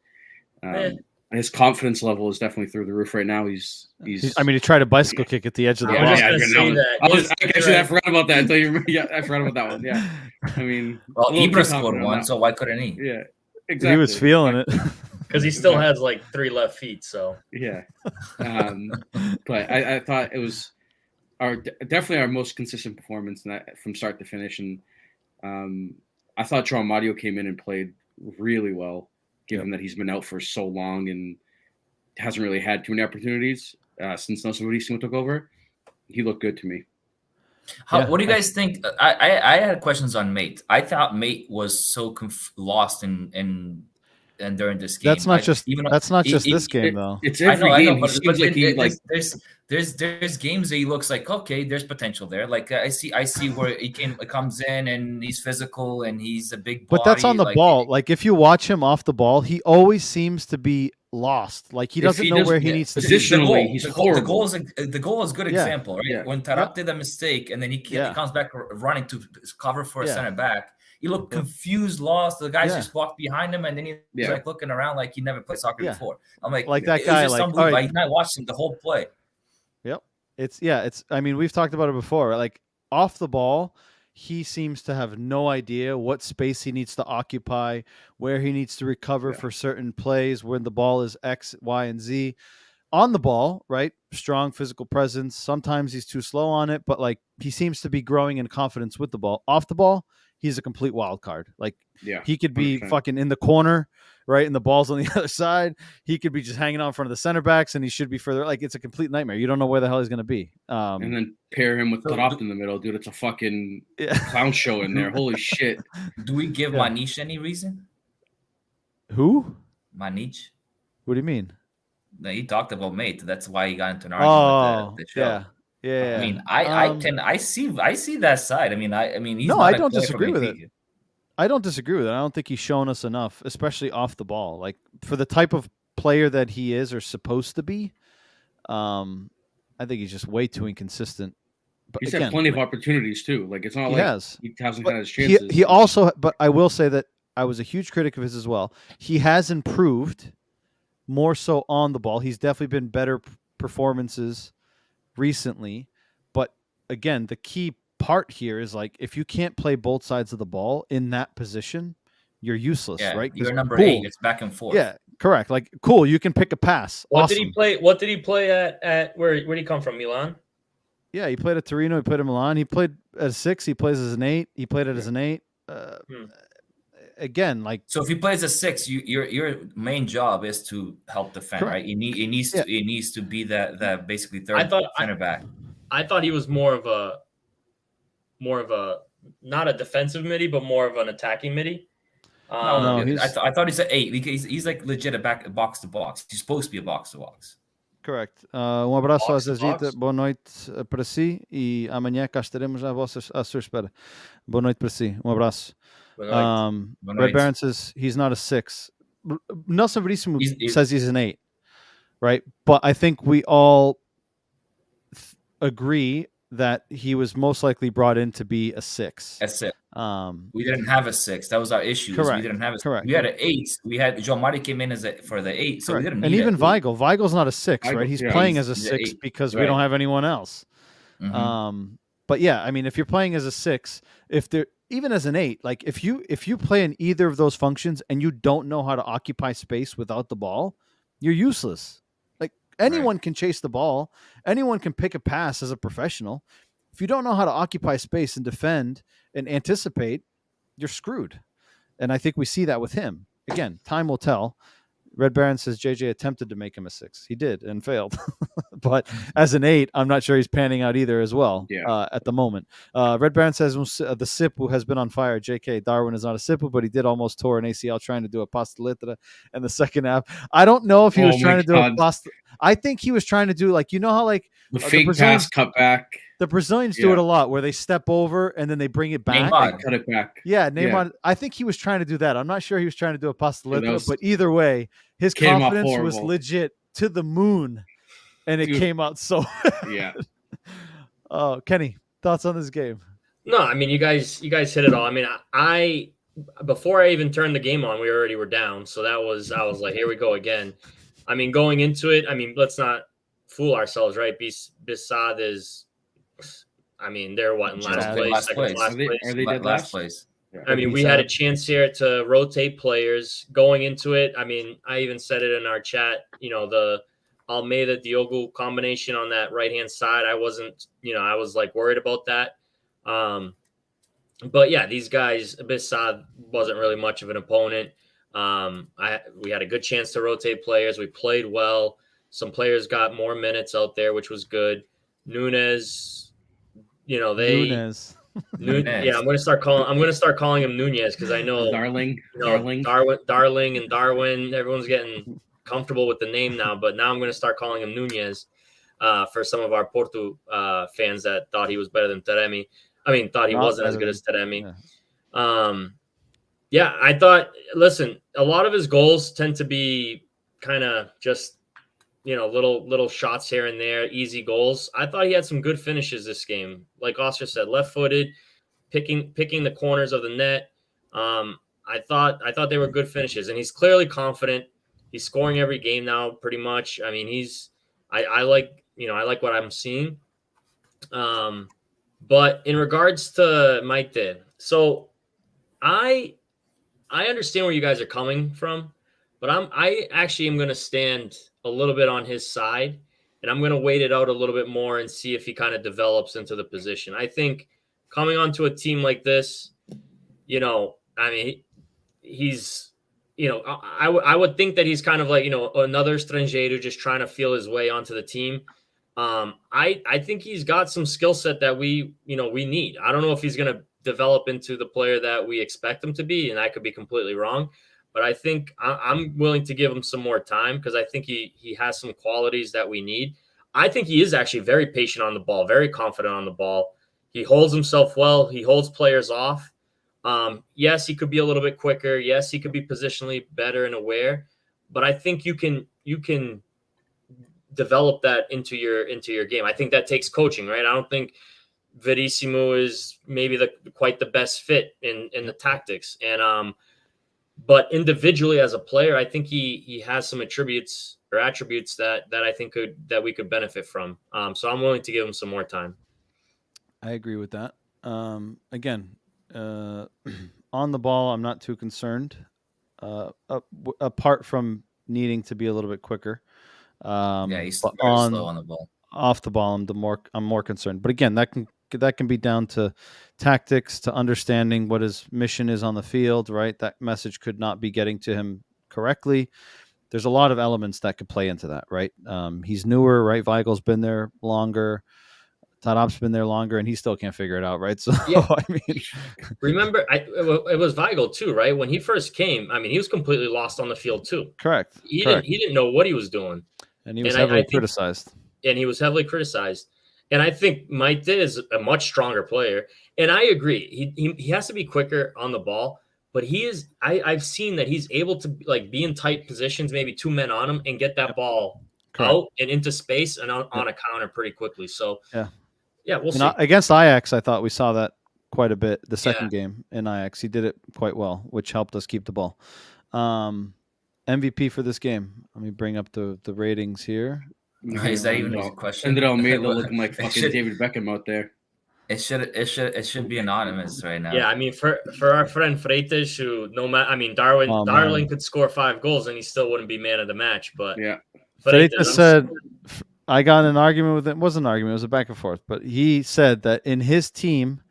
his confidence level is definitely through the roof right now. He's. I mean, he tried a bicycle kick at the edge of the box. I forgot about that until you. Yeah, I forgot about that one. Yeah, I mean, well, Ibra scored one, so why couldn't he? Yeah, exactly. He was feeling it because he still has like 3 left feet. So yeah, but I thought it was definitely our most consistent performance in that, from start to finish, and I thought João Mario came in and played really well, given that he's been out for so long and hasn't really had too many opportunities since Nelson Veríssimo took over. He looked good to me. What do you guys think? I had questions on Mate. I thought Mate was so lost and during this game. That's not just this game though. It's every game. But there's games that he looks like, okay, there's potential there. Like I see where it comes in and he's physical and he's a big body. But that's on the ball. Like if you watch him off the ball, he always seems to be lost. Like he doesn't know where he needs to be. The goal is a good example, right? Yeah. When Tarak did a mistake and then he comes back running to cover for a center back. He looked confused, lost. The guys just walked behind him, and then he's like looking around like he never played soccer before. I'm like that guy. Like, all right. I watched him the whole play. Yep. It's. I mean, we've talked about it before. Like off the ball, he seems to have no idea what space he needs to occupy, where he needs to recover for certain plays, when the ball is X, Y, and Z. On the ball, right? Strong physical presence. Sometimes he's too slow on it, but like he seems to be growing in confidence with the ball. Off the ball, he's a complete wild card. Like he could be 100%. Fucking in the corner, right? And the ball's on the other side. He could be just hanging out in front of the center backs and he should be further. Like it's a complete nightmare. You don't know where the hell he's going to be. And then pair him with Tarak in the middle, dude. It's a fucking clown show in there. Holy shit. Do we give Maniche any reason? Who? Maniche. What do you mean? No, he talked about Mate. That's why he got into an argument with the show. Yeah. I mean, I see that side. I mean, he's I don't disagree with it. I don't disagree with it. I don't think he's shown us enough, especially off the ball. Like for the type of player that he is or supposed to be, I think he's just way too inconsistent. But he's had plenty of opportunities too. Like it's not he hasn't had his chances. He also, but I will say that I was a huge critic of his as well. He has improved more so on the ball. He's definitely been better performances recently, but again, the key part here is like if you can't play both sides of the ball in that position, you're useless, right? You're number 8. It's back and forth. Yeah, correct. Like cool, you can pick a pass. What did he play? What did he play at where did he come from? Milan? Yeah, he played at Torino. He played at Milan. He played as 6. He plays as an 8. He played it as an 8. Again, like so, if he plays a 6, your main job is to help defend, correct. Right? He needs to be that basically third center back. I thought he was more of a not a defensive midi, but more of an attacking midi. No, No, I thought he's an 8. He's like legit a box to box. He's supposed to be a box to box. correct. Abraço Box à to Zezita, box. boa noite para si e amanhã cá estaremos à sua espera. Boa noite para si, abraço. Boa noite. Boa Red noite. Baron says he's not a 6. Nelson Verissimo He's- says he's an 8, right? But I think we all agree that he was most likely brought in to be a 6. That's it. Um, We didn't have a 6. That was our issue. Correct, We didn't have a correct. We had an 8. We had Joe Mari came in for the 8, so we correct. didn't And need even it. Weigel's not a 6, right? Weigl, He's yeah, playing he's as a the 6 8, because we right. don't have anyone else. Mhm. But yeah, I mean, if you're playing as a 6, if they're even as an 8, like if you play in either of those functions and you don't know how to occupy space without the ball, you're useless. Like anyone can chase the ball, anyone can pick a pass as a professional. If you don't know how to occupy space and defend and anticipate, you're screwed. And I think we see that with him. Again, time will tell. Red Baron says JJ attempted to make him a 6. He did and failed. But as an 8, I'm not sure he's panning out either as well at the moment. Red Baron says the Sipu has been on fire. JK, Darwin is not a Sipu, but he did almost tore an ACL trying to do a pasta letra in the second half. I don't know if he was trying to do a pasta. I think he was trying to do like, you know how like the fake pass cut back. The Brazilians do it a lot where they step over and then they bring it back. Neymar. Cut it back. Yeah, Neymar. Yeah. I think he was trying to do that. I'm not sure he was trying to do a pasta letra, but either way, his confidence was legit to the moon, and it came out so. Yeah. Oh, Kenny, thoughts on this game? No, I mean you guys hit it all. I mean, I before I even turned the game on, we already were down. So I was like, here we go again. I mean, going into it, I mean, let's not fool ourselves, right? Bissad is. I mean, they're what in last place? Are they dead last place? Yeah. I mean, we had a chance here to rotate players going into it. I mean, I even said it in our chat, you know, the Almeida Diogo combination on that right-hand side. I wasn't, you know, I was like worried about that. But yeah, these guys, Bissad wasn't really much of an opponent. We had a good chance to rotate players. We played well. Some players got more minutes out there, which was good. Nunez, you know, Nunez. Yeah, I'm gonna start calling him Nunez because I know Darling, you know, Darling and Darwin. Everyone's getting comfortable with the name now, but now I'm gonna start calling him Nunez for some of our Porto fans that thought he was better than Taremi. I mean, thought he wasn't as good as Taremi. Yeah, I thought. Listen, a lot of his goals tend to be kind of just, you know, little shots here and there, easy goals. I thought he had some good finishes this game. Like Oscar said, left-footed, picking the corners of the net. I thought they were good finishes, and he's clearly confident. He's scoring every game now, pretty much. I mean, I like what I'm seeing. But in regards to Maite, so I understand where you guys are coming from, but I actually am going to stand a little bit on his side, and I'm going to wait it out a little bit more and see if he kind of develops into the position. I think coming onto a team like this, you know, I mean, he's, you know, I would think that he's kind of like, you know, another estrangeiro just trying to feel his way onto the team. I think he's got some skill set that we need. I don't know if he's going to develop into the player that we expect him to be, and I could be completely wrong. But I think I'm willing to give him some more time because I think he has some qualities that we need. I think he is actually very patient on the ball, very confident on the ball. He holds himself well. He holds players off. Yes, he could be a little bit quicker. Yes, he could be positionally better and aware. But I think you can develop that into your game. I think that takes coaching, right? I don't think Verissimo is maybe quite the best fit in the tactics. And but individually as a player, I think he has some attributes that I think that we could benefit from. So I'm willing to give him some more time. I agree with that. Again, on the ball, I'm not too concerned. Apart from needing to be a little bit quicker. He's very slow on the ball. Off the ball, I'm more concerned. But again, that can be down to tactics, to understanding what his mission is on the field, right? That message could not be getting to him correctly. There's a lot of elements that could play into that, right? He's newer, right? Weigel's been there longer. Tarap's been there longer, and he still can't figure it out, right? So, Yeah. I mean, Remember, it was Weigl too, right? When he first came, I mean, he was completely lost on the field too. correct. He correct. didn't know what he was doing, And he was and heavily I think, criticized. and he was heavily criticized. And I think Mike Ditt is a much stronger player, and I agree. He has to be quicker on the ball, but he is. I've seen that he's able to like be in tight positions, maybe 2 men on him, and get that ball out and into space and on a counter pretty quickly. So we'll see. Against Ajax, I thought we saw that quite a bit. The second game in Ajax, he did it quite well, which helped us keep the ball. MVP for this game. Let me bring up the ratings here. Is that even a question? Ended up made looking like fucking David Beckham out there. It should be anonymous right now. Yeah, I mean, for our friend Freitas, who Darwin could score 5 goals and he still wouldn't be man of the match. But Freitas said, I got in an argument with him. It wasn't an argument, it was a back and forth. But he said that in his team,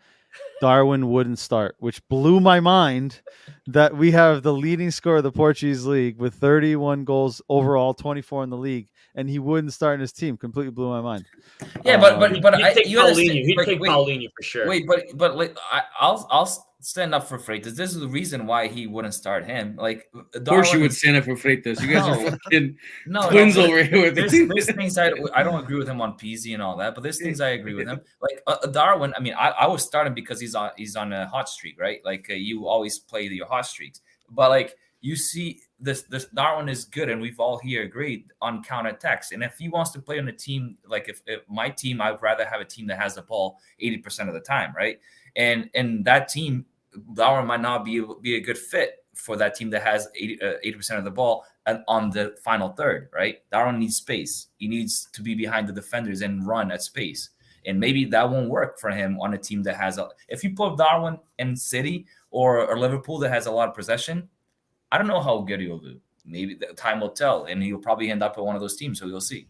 Darwin wouldn't start, which blew my mind. That we have the leading scorer of the Portuguese league with 31 goals overall, 24 in the league, and he wouldn't start in his team. Completely blew my mind. Yeah, but he'd take Paulinho for sure. Wait, but like, I'll stand up for Freitas. This is the reason why he wouldn't start him. Like, of course you would stand up for Freitas. You guys are fucking twins over here. There's things I don't agree with him on PZ and all that, but there's things I agree with him. Like Darwin, I mean, I was starting because he's on a hot streak, right? Like you always play your hot streaks, but like you see this Darwin is good, and we've all here agreed on counterattacks. And if he wants to play on a team, like if my team, I'd rather have a team that has the ball 80% of the time, right? And that team, Darwin might not be a good fit for that team that has 80% of the ball on the final third, right? Darwin needs space. He needs to be behind the defenders and run at space. And maybe that won't work for him on a team that has if you put Darwin in City or Liverpool that has a lot of possession, I don't know how good he'll do. Maybe the time will tell, and he'll probably end up at one of those teams, so we'll see.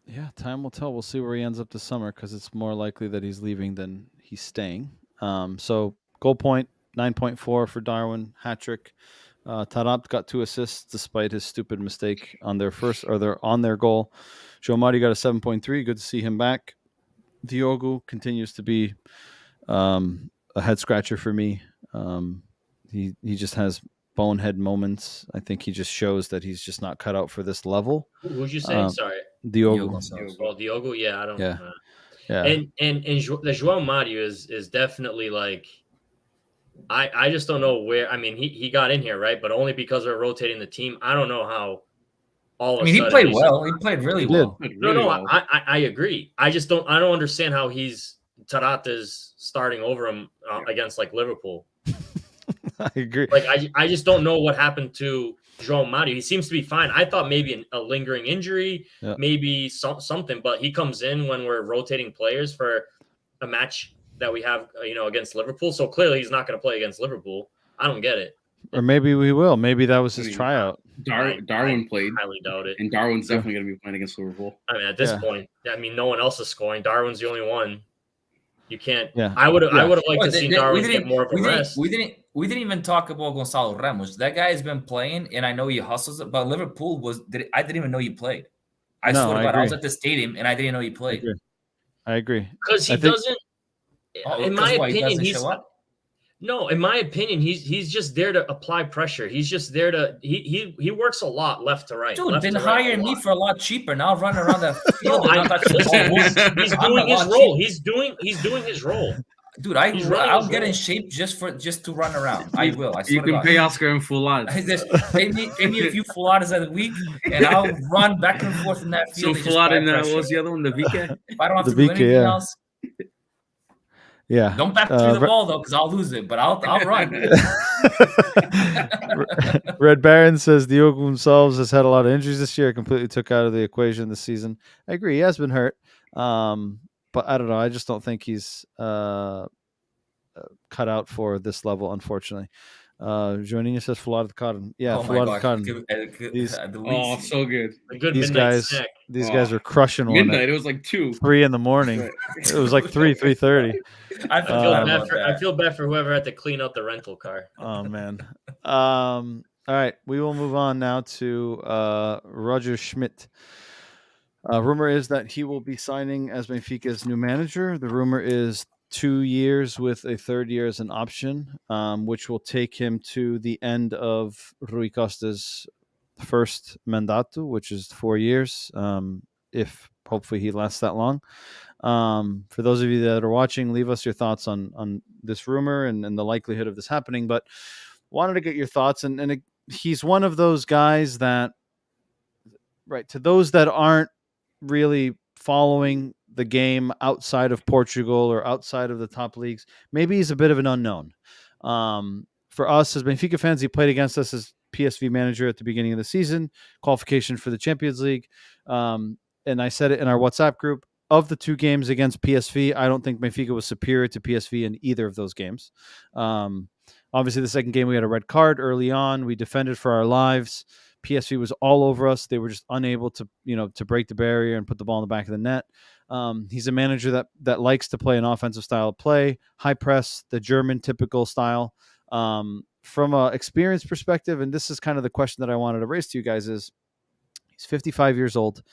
Yeah, time will tell. We'll see where he ends up this summer, because it's more likely that he's leaving than he's staying. So goal point, 9.4 for Darwin, hat trick. Tarap got 2 assists despite his stupid mistake on their goal. Joe Marti got a 7.3. Good to see him back. Diogo continues to be a head scratcher for me. He just has bonehead moments. I think he just shows that he's just not cut out for this level. Who'd you say? Sorry, Diogo. Well, Diogo, yeah, I don't. Yeah. And the João Mario is definitely like. I just don't know where. I mean, he got in here, right? But only because we're rotating the team. I don't know how. He played well. He played really well. I agree. I don't understand how he's Tarata's starting over him against like Liverpool. I agree. Like I just don't know what happened to João Mario. He seems to be fine. I thought maybe a lingering injury, maybe something, but he comes in when we're rotating players for a match that we have, against Liverpool. So clearly he's not going to play against Liverpool. I don't get it. Or maybe we will. Maybe that was his tryout. Darwin played. I highly doubt it. And Darwin's definitely going to be playing against Liverpool. I mean, at this point, no one else is scoring. Darwin's the only one. You can't. Yeah. I would have liked to see Darwin get more of a rest. We didn't even talk about Gonçalo Ramos. That guy has been playing, and I know he hustles it. But Liverpool I didn't even know he played. I swear to God, I was at the stadium and I didn't know he played. I agree. Because he doesn't. In my opinion, in my opinion, he's just there to apply pressure. He's just there to he works a lot left to right. Dude, then hire me for a lot cheaper. Now I'll run around the field. He's doing his role. He's doing his role. Dude, I'll get in shape just to run around. I will. I swear you can pay Oscar and Fulad. Pay me a few Fuladas a week, and I'll run back and forth in that field. So Fulad and what was the other one? The Vika? If I don't have to do anything else. Yeah. Don't back through the ball though, because I'll lose it. But I'll run. Red Baron says Diogo himself has had a lot of injuries this year. Completely took out of the equation this season. I agree. He has been hurt. But I don't know. I just don't think he's cut out for this level, unfortunately. Joining us says Fulad Cotton. Yeah, Fulad Cotton. So good. A good these guys are crushing one. Midnight. It was like 2-3 in the morning. Right. It was like 3:30. I feel bad for whoever had to clean out the rental car. Oh man. All right, we will move on now to Roger Schmidt. Rumor is that he will be signing as Benfica's new manager. The rumor is 2 years with a third year as an option, which will take him to the end of Rui Costa's first mandato, which is 4 years, if hopefully he lasts that long. For those of you that are watching, leave us your thoughts on this rumor and the likelihood of this happening. But wanted to get your thoughts. And he's one of those guys that, right, to those that aren't really following the game outside of Portugal or outside of the top leagues, maybe he's a bit of an unknown. For us as Benfica fans, he played against us as PSV manager at the beginning of the season, qualification for the Champions League. And I said it in our WhatsApp group, of the 2 games against PSV, I don't think Benfica was superior to PSV in either of those games. Obviously, the second game, we had a red card early on. We defended for our lives. PSV was all over us. They were just unable to, to break the barrier and put the ball in the back of the net. He's a manager that likes to play an offensive style of play, high press, the German typical style. From an experience perspective, and this is kind of the question that I wanted to raise to you guys, is he's 55 years old.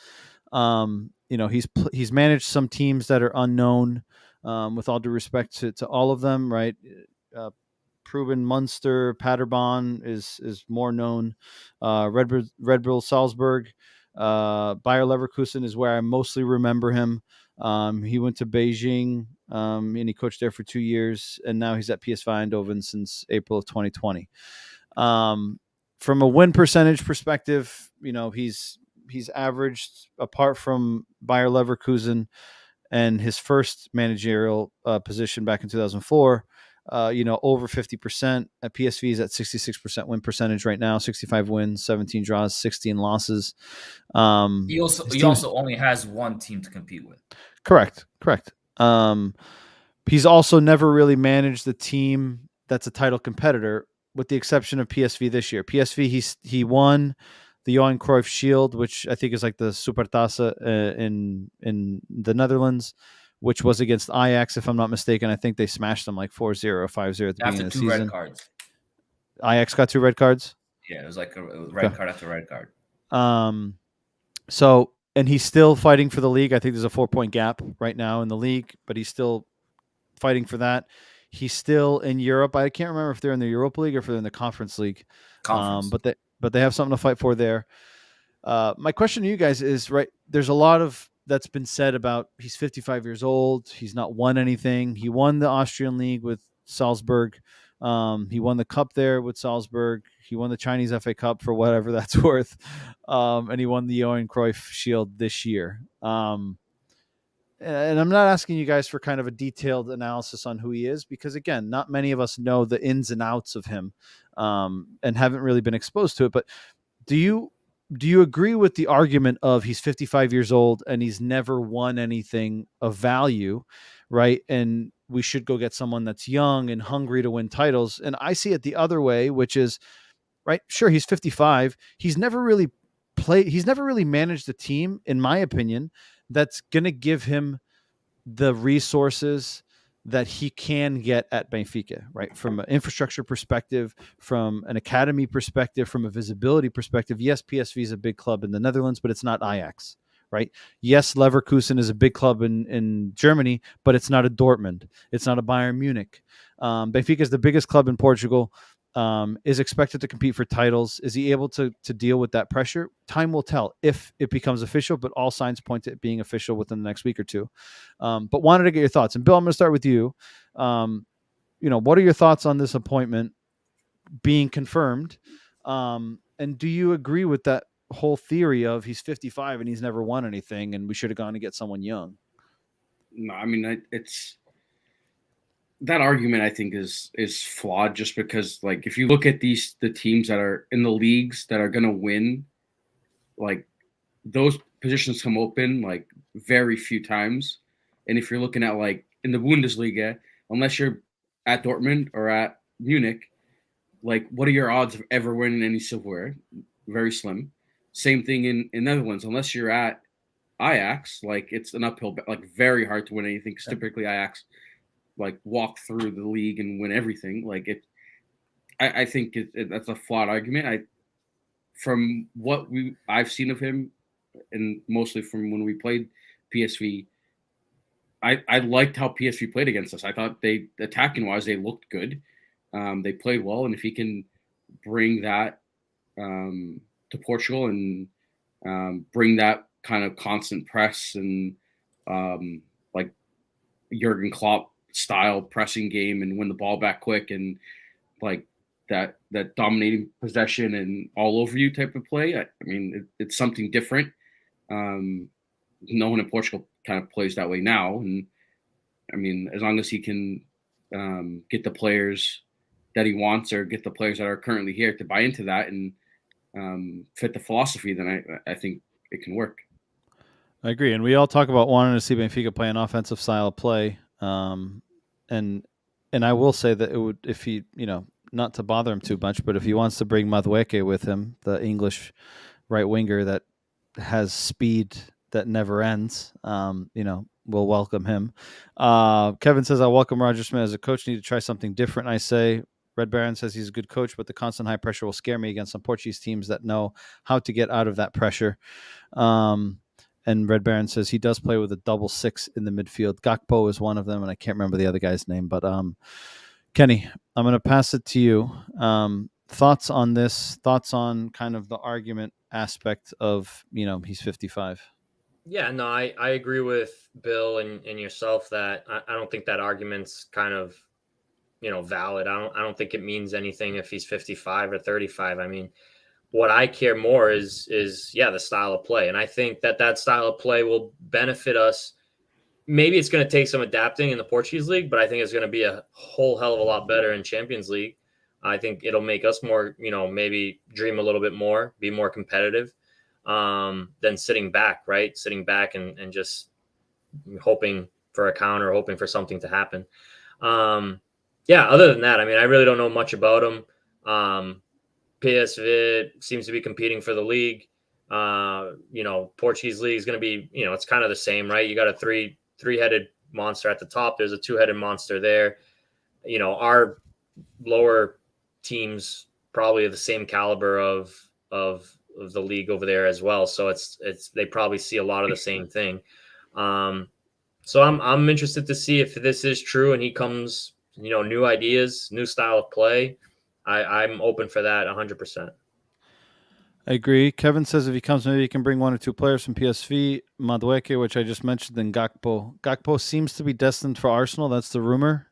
He's managed some teams that are unknown, with all due respect to all of them, right? Proven Munster, Paderborn is more known. Red Bull Salzburg, Bayer Leverkusen is where I mostly remember him. He went to Beijing, and he coached there for 2 years, and now he's at PSV Eindhoven since April of 2020. From a win percentage perspective, he's averaged, apart from Bayer Leverkusen and his first managerial position back in 2004, over 50%. At PSV is at 66% win percentage right now, 65 wins, 17 draws, 16 losses. He also only has one team to compete with. Correct. He's also never really managed the team that's a title competitor, with the exception of PSV this year. PSV, he won the Johan Cruyff Shield, which I think is like the Supertaça in the Netherlands, which was against Ajax, if I'm not mistaken. I think they smashed them like 4-0 or 5-0 at the beginning of the season. After 2 red cards. Ajax got 2 red cards? Yeah, it was like a red card after red card. And he's still fighting for the league. I think there's a 4-point gap right now in the league, but he's still fighting for that. He's still in Europe. I can't remember if they're in the Europa League or if they're in the Conference League. But they have something to fight for there. My question to you guys is, right, there's a lot of that's been said about he's 55 years old. He's not won anything. He won the Austrian League with Salzburg. He won the cup there with Salzburg. He won the Chinese FA Cup for whatever that's worth. And he won the Johan Cruyff Shield this year. And I'm not asking you guys for kind of a detailed analysis on who he is, because, again, not many of us know the ins and outs of him, and haven't really been exposed to it. But do you agree with the argument of he's 55 years old and he's never won anything of value, right? And we should go get someone that's young and hungry to win titles. And I see it the other way, which is, right, sure, he's 55. He's never really managed a team, in my opinion, that's going to give him the resources that he can get at Benfica, right? From an infrastructure perspective, from an academy perspective, from a visibility perspective. Yes, PSV is a big club in the Netherlands, but it's not Ajax, right? Yes, Leverkusen is a big club in Germany, but it's not a Dortmund. It's not a Bayern Munich. Benfica is the biggest club in Portugal, is expected to compete for titles. Is he able to deal with that pressure? Time will tell if it becomes official, but all signs point to it being official within the next week or two. But wanted to get your thoughts. And Bill, I'm going to start with you. What are your thoughts on this appointment being confirmed? And do you agree with that whole theory of he's 55 and he's never won anything and we should have gone to get someone young? No, I mean, it's that argument, I think, is flawed, just because, like, if you look at the teams that are in the leagues that are going to win, like, those positions come open like very few times. And if you're looking at, like, in the Bundesliga, unless you're at Dortmund or at Munich, like, what are your odds of ever winning any silverware? Very slim. Same thing in Netherlands. Unless you're at Ajax, like, it's an uphill, like, very hard to win anything, because typically Ajax, like, walk through the league and win everything. Like, I think that's a flawed argument. From what I've seen of him, and mostly from when we played PSV, I liked how PSV played against us. I thought they, attacking wise, they looked good. They played well, and if he can bring that to Portugal and bring that kind of constant press and like Jurgen Klopp style pressing game and win the ball back quick and like that dominating possession and all over you type of play. I mean, it's something different. No one in Portugal kind of plays that way now, and I mean, as long as he can get the players that he wants or get the players that are currently here to buy into that and fit the philosophy, then I think it can work. I agree, and we all talk about wanting to see Benfica play an offensive style of play, and I will say that it would, if he, not to bother him too much, but if he wants to bring Madueke with him, the English right winger that has speed that never ends, we'll welcome him. Kevin says, I welcome Roger Schmidt as a coach. Need to try something different. I say, Red Baron says he's a good coach, but the constant high pressure will scare me against some Portuguese teams that know how to get out of that pressure. And Red Baron says he does play with a double six in the midfield. Gakpo is one of them, and I can't remember the other guy's name. But Kenny, I'm going to pass it to you. Thoughts on this? Thoughts on kind of the argument aspect of, he's 55? Yeah, no, I agree with Bill and yourself that I don't think that argument's kind of, valid. I don't think it means anything if he's 55 or 35. I mean, what I care more is the style of play. And I think that style of play will benefit us. Maybe it's going to take some adapting in the Portuguese league, but I think it's going to be a whole hell of a lot better in Champions League. I think it'll make us more, maybe dream a little bit more, be more competitive than sitting back, right? Sitting back and just hoping for a counter, hoping for something to happen. Other than that, I mean, I really don't know much about him. PSV seems to be competing for the league. Portuguese league is going to be, it's kind of the same, right? You got a three-headed monster at the top. There's a two-headed monster there. Our lower teams probably the same caliber of the league over there as well. So it's they probably see a lot of the same thing. So I'm interested to see if this is true and he comes, new ideas, new style of play. I'm open for that 100%. I agree. Kevin says if he comes, maybe he can bring one or two players from PSV, Madueke, which I just mentioned, and Gakpo. Gakpo seems to be destined for Arsenal. That's the rumor.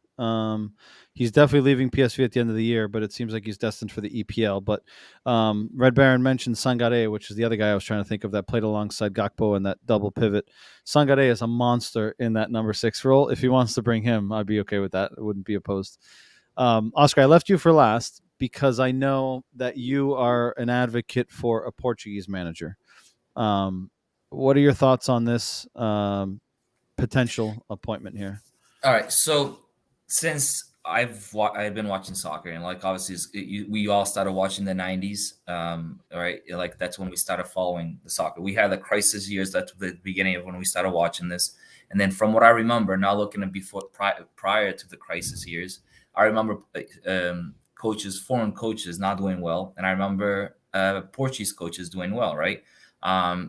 He's definitely leaving PSV at the end of the year, but it seems like he's destined for the EPL. But Red Baron mentioned Sangare, which is the other guy I was trying to think of that played alongside Gakpo in that double pivot. Sangare is a monster in that number 6 role. If he wants to bring him, I'd be okay with that. I wouldn't be opposed. Oscar, I left you for last because I know that you are an advocate for a Portuguese manager. What are your thoughts on this potential appointment here? All right. So since I've been watching soccer, and like obviously we all started watching the 90s. Right. Like that's when we started following the soccer. We had the crisis years. That's the beginning of when we started watching this. And then from what I remember, now looking at before prior to the crisis years, I remember foreign coaches not doing well. And I remember Portuguese coaches doing well. Right.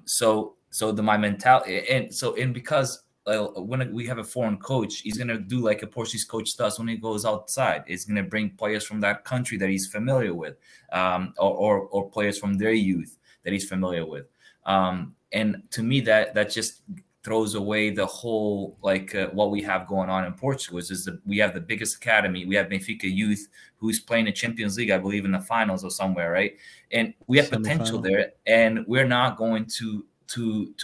So my mentality, and because when we have a foreign coach, he's going to do like a Portuguese coach does when he goes outside. He's going to bring players from that country that he's familiar with, or players from their youth that he's familiar with. And to me, that just throws away the whole, what we have going on in Portugal is we have the biggest academy. We have Benfica youth who's playing the Champions League, I believe in the finals or somewhere. Right. And we have potential there, and we're not going to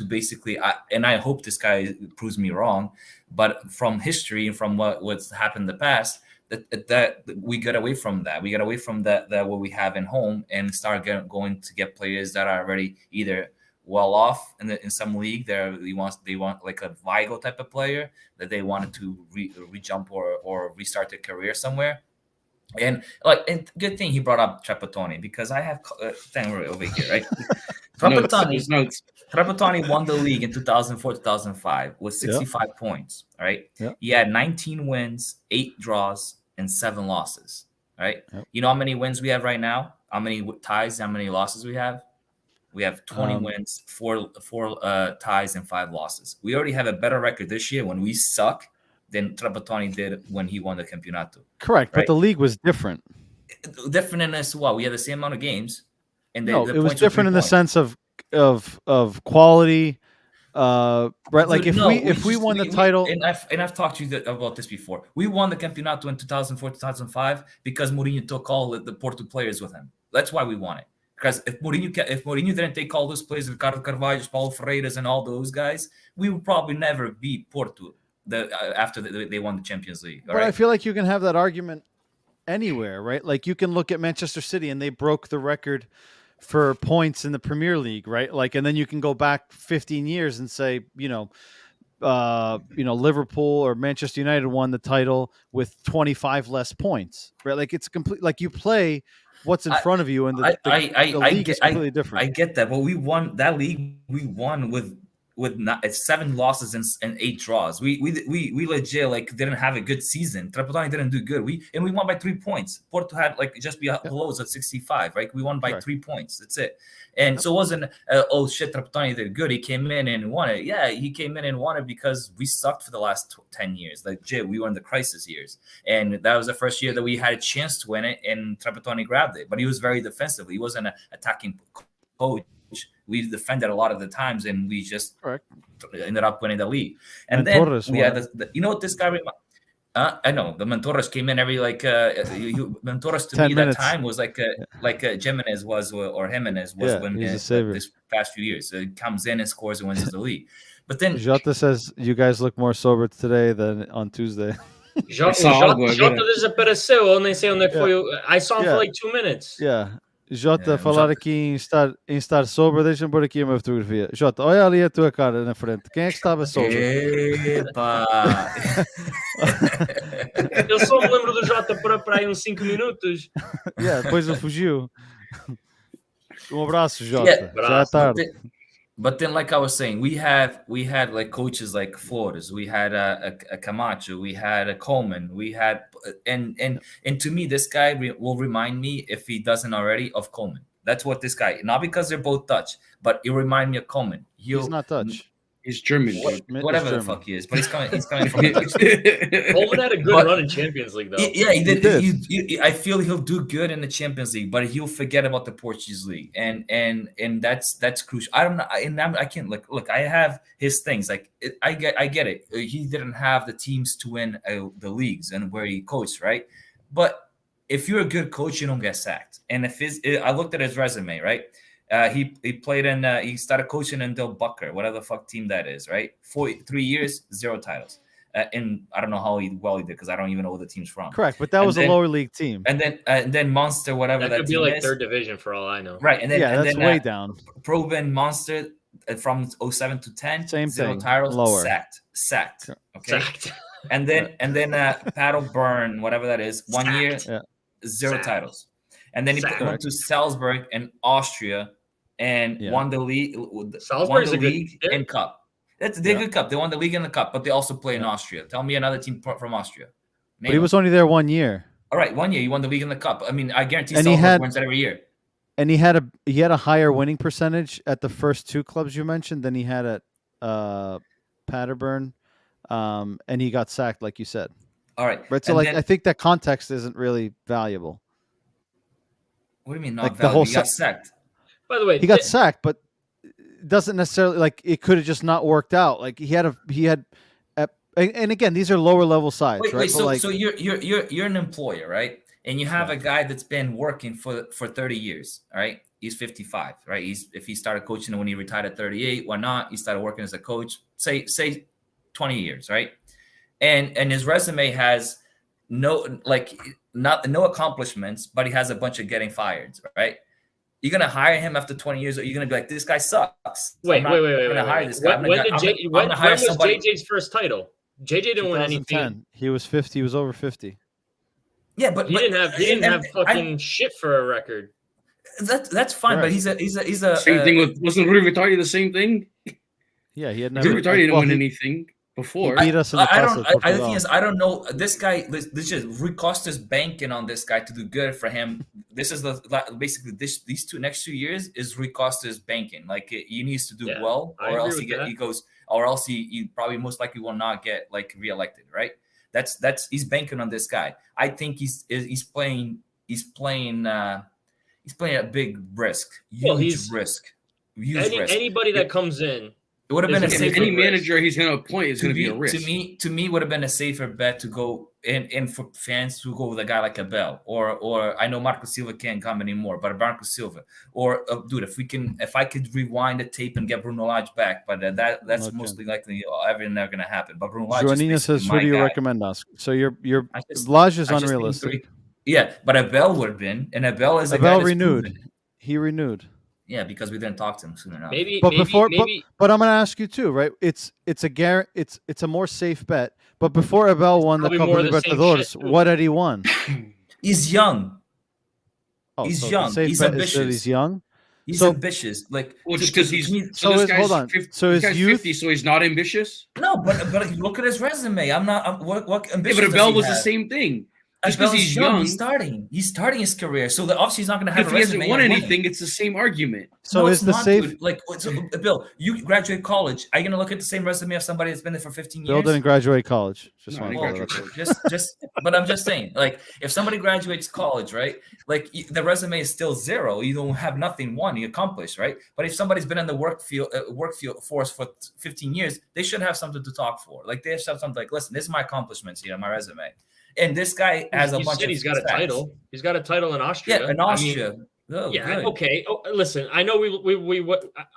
basically, and I hope this guy proves me wrong, but from history and from what's happened in the past, that we got away from that. We got away from that what we have in home and start going to get players that are already either well off in some league. They want like a Vigo type of player that they wanted to re-jump or restart their career somewhere. And good thing he brought up Trapattoni, because I have thing over here, right? Trapattoni won the league in 2004-2005 with 65 points. All right. Yep. He had 19 wins, 8 draws, and 7 losses. All right. Yep. You know how many wins we have right now? How many ties? How many losses we have? We have 20 wins, four ties, and 5 losses. We already have a better record this year when we suck than Trapattoni did when he won the Campionato. Correct, right? but the league was different. Different in as well. We had the same amount of games, and No, the it was points were different 3 in the points. sense of quality. Right, like Dude, if we won the title, and I've talked to you about this before. We won the Campionato in 2004, 2005 because Mourinho took all the Porto players with him. That's why we won it. Because if Mourinho didn't take all those players, Ricardo Carvalho, Paulo Ferreiras, and all those guys, we would probably never beat Porto after they won the Champions League. But I feel like you can have that argument anywhere, right? Like you can look at Manchester City and they broke the record for points in the Premier League, right? Like, and then you can go back 15 years and say, Liverpool or Manchester United won the title with 25 less points, right? Like it's complete, like you play what's in front of you, and the league is completely different. I get that, but we won that league. We won with 7 losses and 8 draws. We legit like didn't have a good season. Trapattoni didn't do good. We won by 3 points. Porto had like just below us at 65, right? We won by 3 points. That's it. And so it wasn't Trapattoni did good. He came in and won it. Yeah, he came in and won it because we sucked for the last 10 years. Like we were in the crisis years, and that was the first year that we had a chance to win it, and Trapattoni grabbed it. But he was very defensive. He wasn't an attacking coach. We defended a lot of the times, and we just ended up winning the league. And then we had what this guy. I know the Mentorres came in every Mentorres to me minutes. That time was like Jimenez was or Jimenez was when this past few years. So he comes in and scores and wins the league. But then Jota says you guys look more sober today than on Tuesday. Jota desapareceu. Eu nem sei onde foi. I saw him for like 2 minutes. Yeah. Jota, falar aqui em estar sober, deixa-me pôr aqui a minha fotografia. Jota, olha ali a tua cara na frente. Quem é que estava sober? Epa! Eu só me lembro do Jota por aí uns 5 minutos. Depois ele fugiu. Abraço, Jota. Já é tarde. But then, like I was saying, we had like coaches like Flores, we had a Camacho, we had a Coleman, we had and to me, this guy will remind me, if he doesn't already, of Coleman. That's what this guy, not because they're both Dutch, but it remind me of Coleman. He's not Dutch. He's German, whatever the fuck he is, but he's coming from. Coleman had a good run in Champions League, though. Yeah, he did. I feel he'll do good in the Champions League, but he'll forget about the Portuguese league, and that's crucial. I don't know, I can't look. I have his things. Like I get it. He didn't have the teams to win the leagues and where he coached, right? But if you're a good coach, you don't get sacked. And I looked at his resume, right? He played in. He started coaching in Del Bucker, whatever the fuck team that is, right? 3 years, 0 titles. And I don't know how well he did because I don't even know where the team's from. Correct, but that was a lower league team. And then Monster, whatever that could be team like is. 3rd division for all I know. Right, and then that's way down. Proven Monster from 07 to 10, same 0 thing. titles, Lower. sacked. Okay, Sacked. and then Paddle Burn, whatever that is, 1 year, 0 titles, and then he went to Salzburg in Austria. And won the league, and cup. They're good cup. They won the league and the cup, but they also play in Austria. Tell me another team from Austria. But he was only there 1 year. All right, 1 year. You won the league and the cup. I mean, I guarantee Salzburg wins that every year. And he had a higher winning percentage at the first 2 clubs you mentioned than he had at Paderborn, and he got sacked, like you said. All right. So I think that context isn't really valuable. What do you mean not valuable? He got sacked. By the way, he got sacked, but it doesn't necessarily it could have just not worked out. Like and again, these are lower level sides, right? Wait, so you're an employer, right? And you have a guy that's been working for 30 years, all right? He's 55, right? If he started coaching when he retired at 38, why not? He started working as a coach, say 20 years, right? And his resume has no accomplishments, but he has a bunch of getting fired, right? You're gonna hire him after 20 years, or you're gonna be like, this guy sucks. Wait. When was JJ's first title? JJ didn't win anything. He was 50. He was over 50. Yeah, but he didn't have fucking shit for a record. That's fine, but he's a same thing with wasn't Rui Vitória the same thing? Yeah, he had never. Rui Vitória didn't win anything, before. He beat us in the I Taça don't. de Portugal. The thing is, I don't know. This guy, this is Rui Costa's banking on this guy to do good for him. This is basically these next 2 years is Rui Costa's banking. Like he needs to do well, or else he goes, or else he probably most likely will not get like reelected. Right? That's he's banking on this guy. I think he's playing a big risk, huge risk. Anybody that comes in. It would have been a safer any manager he's going to appoint is going to be a risk. To me, would have been a safer bet to go and for fans to go with a guy like Abel or I know Marco Silva can't come anymore, but Marco Silva or dude, if I could rewind the tape and get Bruno Lage back, but that's mostly likely ever not going to happen. But Bruno Lage Joaninha says, "Who do you recommend us?" So your Lage is unrealistic. Yeah, but Abel would have been, and Abel is Abel renewed. He renewed. Yeah, because we didn't talk to him soon enough. But I'm going to ask you too, right? It's a more safe bet. But before Abel won the Copa Libertadores, what had he won? He's young. He's young. He's ambitious. He's young. He's ambitious. Like, just because he's hold on. 50, so his youth, 50, so he's not ambitious. No, but look at his resume. I'm not. What ambitious? Yeah, but Abel was the same thing. Just because he's young, he's starting his career, so obviously he's not going to have. If he hasn't won anything, it's the same argument. So is the safe? Bill, you graduate college. Are you going to look at the same resume of somebody that's been there for 15 years? Bill didn't graduate college. But I'm just saying, like, if somebody graduates college, right? Like the resume is still zero. You don't have nothing you accomplished, right? But if somebody's been in the work force for 15 years, they should have something to talk for. Like they should have something like, listen, this is my accomplishments here, my resume. And this guy has a bunch of. He's got a title. He's got a title in Austria. Yeah, in Austria. Okay. Oh, listen, I know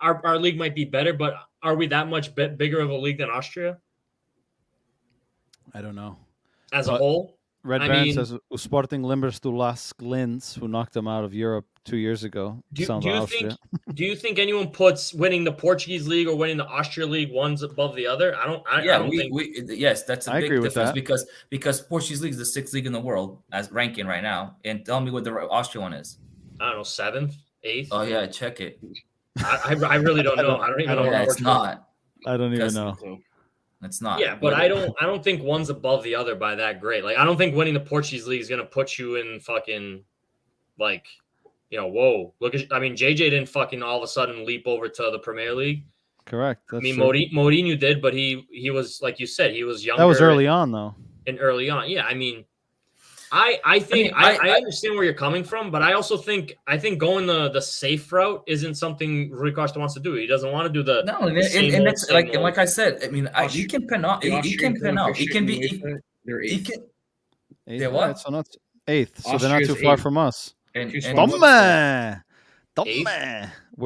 our league might be better, but are we that much bigger of a league than Austria? I don't know. As a whole, Red Baron says O Sporting lembra-se do Las Glens, who knocked them out of Europe 2 years ago. Do you think anyone puts winning the Portuguese league or winning the Austria league one's above the other? I don't think. Yes, that's a big difference because Portuguese league is the sixth league in the world as ranking right now. And tell me what the Austria one is. I don't know, 7th, 8th. Oh yeah, check it. I really don't know. I don't even know. Yeah, it's not. I don't even know. It's not. Yeah, but I don't think one's above the other by that great. Like I don't think winning the Portuguese league is gonna put you in fucking like, whoa. Look at JJ didn't fucking all of a sudden leap over to the Premier League. Correct. Mourinho did, but he was like you said, he was younger. That was early on though. And early on, yeah. I understand where you're coming from, but I also think going the safe route isn't something Rui Costa wants to do. He doesn't want to do the and that's like I said. I mean, you can pen out. He can pen out. He can be. He can. They're what? So not 8th. So they're not too far from us. And we're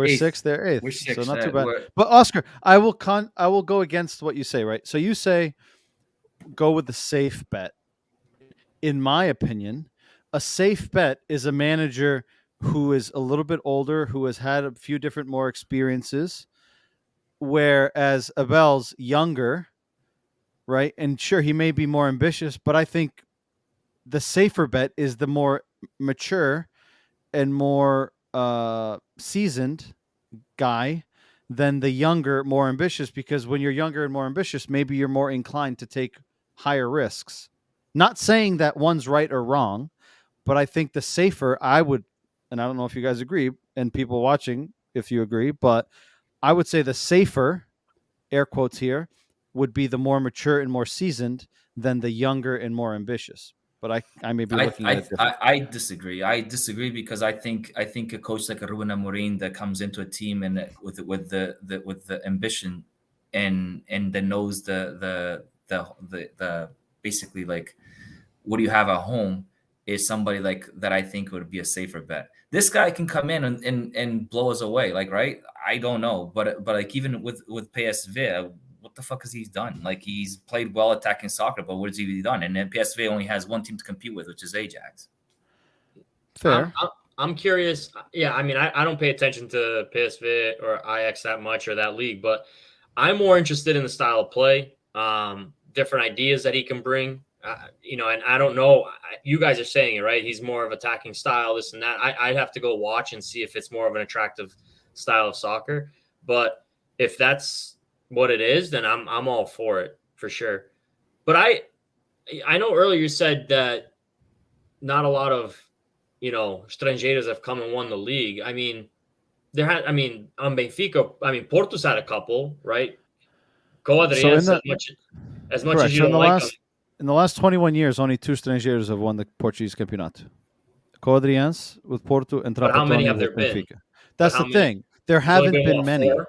6th. They're 8th. We're 6th, so not too bad. But Oscar, I will go against what you say. Right. So you say go with the safe bet. In my opinion, a safe bet is a manager who is a little bit older, who has had a few different more experiences, whereas Abel's younger, right? And sure, he may be more ambitious, but I think the safer bet is the more mature and more seasoned guy than the younger, more ambitious, because when you're younger and more ambitious, maybe you're more inclined to take higher risks. Not saying that one's right or wrong, but I think the safer I would, and I don't know if you guys agree, and people watching, if you agree, but I would say the safer, air quotes here, would be the more mature and more seasoned than the younger and more ambitious. But I may be looking at it differently. I disagree. I disagree because I think a coach like a Ruben Amorim that comes into a team and with the ambition and then knows the basically like what do you have at home is somebody like that. I think would be a safer bet. This guy can come in and blow us away. Like, right. I don't know. But like even with PSV, what the fuck has he done? Like he's played well attacking soccer, but what has he done? And then PSV only has one team to compete with, which is Ajax. Fair. I'm curious. Yeah. I mean, I don't pay attention to PSV or Ajax that much or that league, but I'm more interested in the style of play, different ideas that he can bring. And I don't know. You guys are saying it, right? He's more of attacking style, this and that. I'd have to go watch and see if it's more of an attractive style of soccer. But if that's what it is, then I'm all for it. for sure. But I know earlier you said that not a lot of, strangeiros have come and won the league. I mean, on Benfica, Porto's had a couple, right? Coadriense, as much correct. as you So don't like them. in the last 21 years, only 2 strangeiros have won the Portuguese Campeonato. Coadriense with Porto and But how many Trapattoni have there with been? Benfica. That's the thing. There There's only haven't been what, many. 4?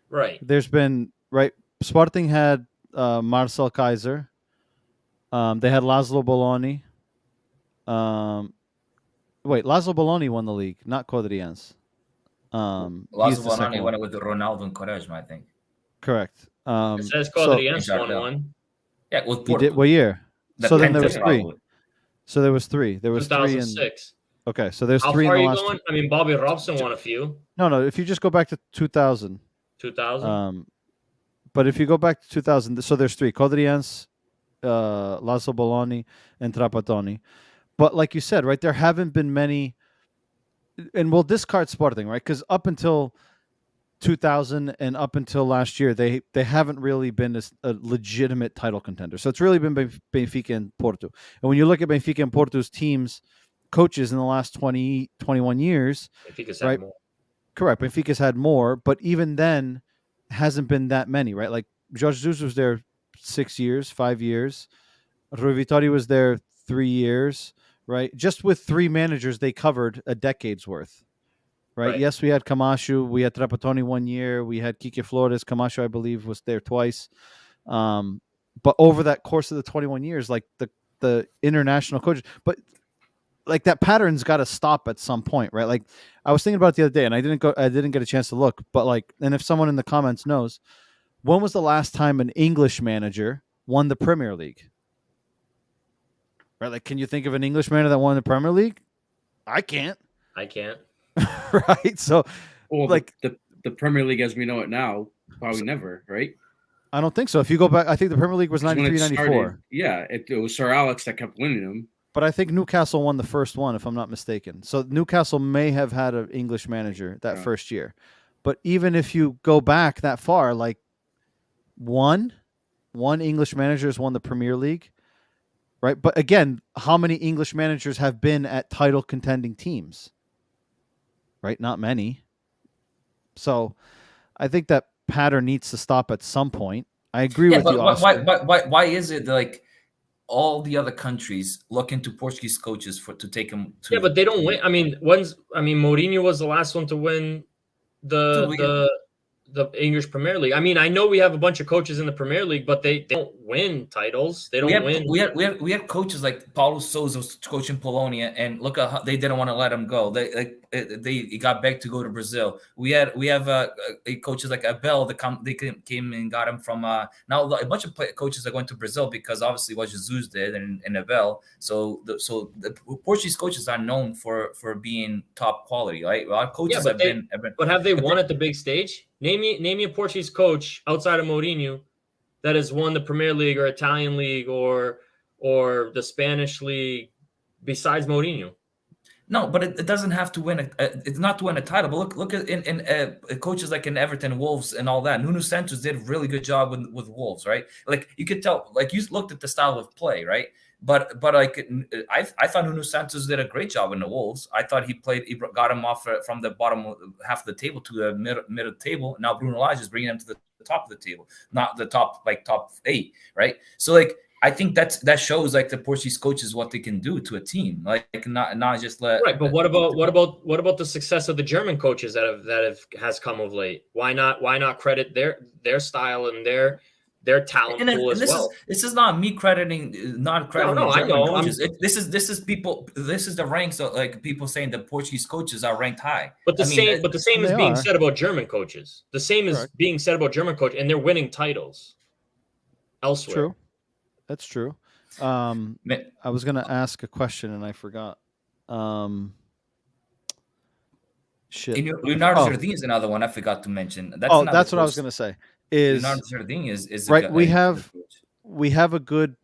Right. There's been, right, Sporting had Marcel Kaiser. They had Laszlo Bologna. Laszlo Bologna won the league, not Coadriense. Laszlo Bologna won it with Ronaldo and Quaresma, I think. Correct. It says Coadriense won one. Yeah, with Porto. What year? So then there was 3. So there was 3. There was 2006. 3 okay, so there's How 3 in far the are you last. going? I mean, Bobby Robson won a few. No. If you just go back to 2000. 2000. But if you go back to 2000, so there's 3: Coadriense, Laszlo Bologna, and Trapattoni. But like you said, right, there haven't been many, and we'll discard Sporting, right? Because up until 2000 and up until last year, they haven't really been a legitimate title contender. So it's really been Benfica and Porto. And when you look at Benfica and Porto's teams, coaches in the last 21 years, Benfica's right? had more. Correct. Benfica's had more, but even then, hasn't been that many, right? Like Jorge Jesus was there 5 years. Rui Vitória was there 3 years, right? Just with 3 managers, they covered a decade's worth, right? Yes, we had Camacho, we had Trapattoni 1 year, we had Kike Flores. Camacho, I believe, was there twice. But over that course of the 21 years, like the international coaches, but like that pattern's got to stop at some point, right? Like I was thinking about it the other day, and I didn't get a chance to look, but like, and if someone in the comments knows, when was the last time an English manager won the Premier League? Right? Like, can you think of an English manager that won the Premier League? I can't. Right? So, well, like the Premier League as we know it now, probably never, right? I don't think so. If you go back, I think the Premier League was 93, 94. Yeah, it was Sir Alex that kept winning them. But I think Newcastle won the first one, if I'm not mistaken. So Newcastle may have had an English manager that first year. But even if you go back that far, like one English manager has won the Premier League, right? But again, how many English managers have been at title contending teams? Right? Not many. So I think that pattern needs to stop at some point. I agree with you, Oscar. Why is it like all the other countries look into Portuguese coaches to take them to? Yeah, but they don't win. I mean, Mourinho was the last one to win the English Premier League. I mean, I know we have a bunch of coaches in the Premier League, but they don't win titles. They don't win. We had coaches like Paulo Sousa was coaching Polonia, and look at how they didn't want to let him go. He got begged to go to Brazil. We have coaches like Abel they came and got him from now a bunch of coaches are going to Brazil because obviously what Jesus did and Abel. So the Portuguese coaches are known for being top quality, right? A lot of coaches have been. But have they won at the big stage? Name me a Portuguese coach outside of Mourinho that has won the Premier League or Italian League or the Spanish League besides Mourinho. No, but it doesn't have to win. It's not to win a title. But look at in coaches like in Everton, Wolves, and all that. Nuno Santos did a really good job with Wolves, right? Like you could tell, like you looked at the style of play, right? But like I thought Nuno Santos did a great job in the Wolves. I thought he got him off from the bottom half of the table to the middle table. Now Bruno Lage is bringing him to the top of the table, not the top 8, right? So like I think that shows like the Portuguese coaches what they can do to a team, like not just let. Right, but what about the success of the German coaches that has come of late? Why not credit their style and their talent pool as well? This is not me crediting, not crediting. No, German I know. coaches. This is people. This is the ranks of like people saying the Portuguese coaches are ranked high. But the same is being said about German coaches. The same is being said about German coaches, and they're winning titles elsewhere. True. That's true. I was going to ask a question and I forgot. Leonardo Jardim is another one I forgot to mention. That's what I was going to say. Leonardo Jardim is right. We have a good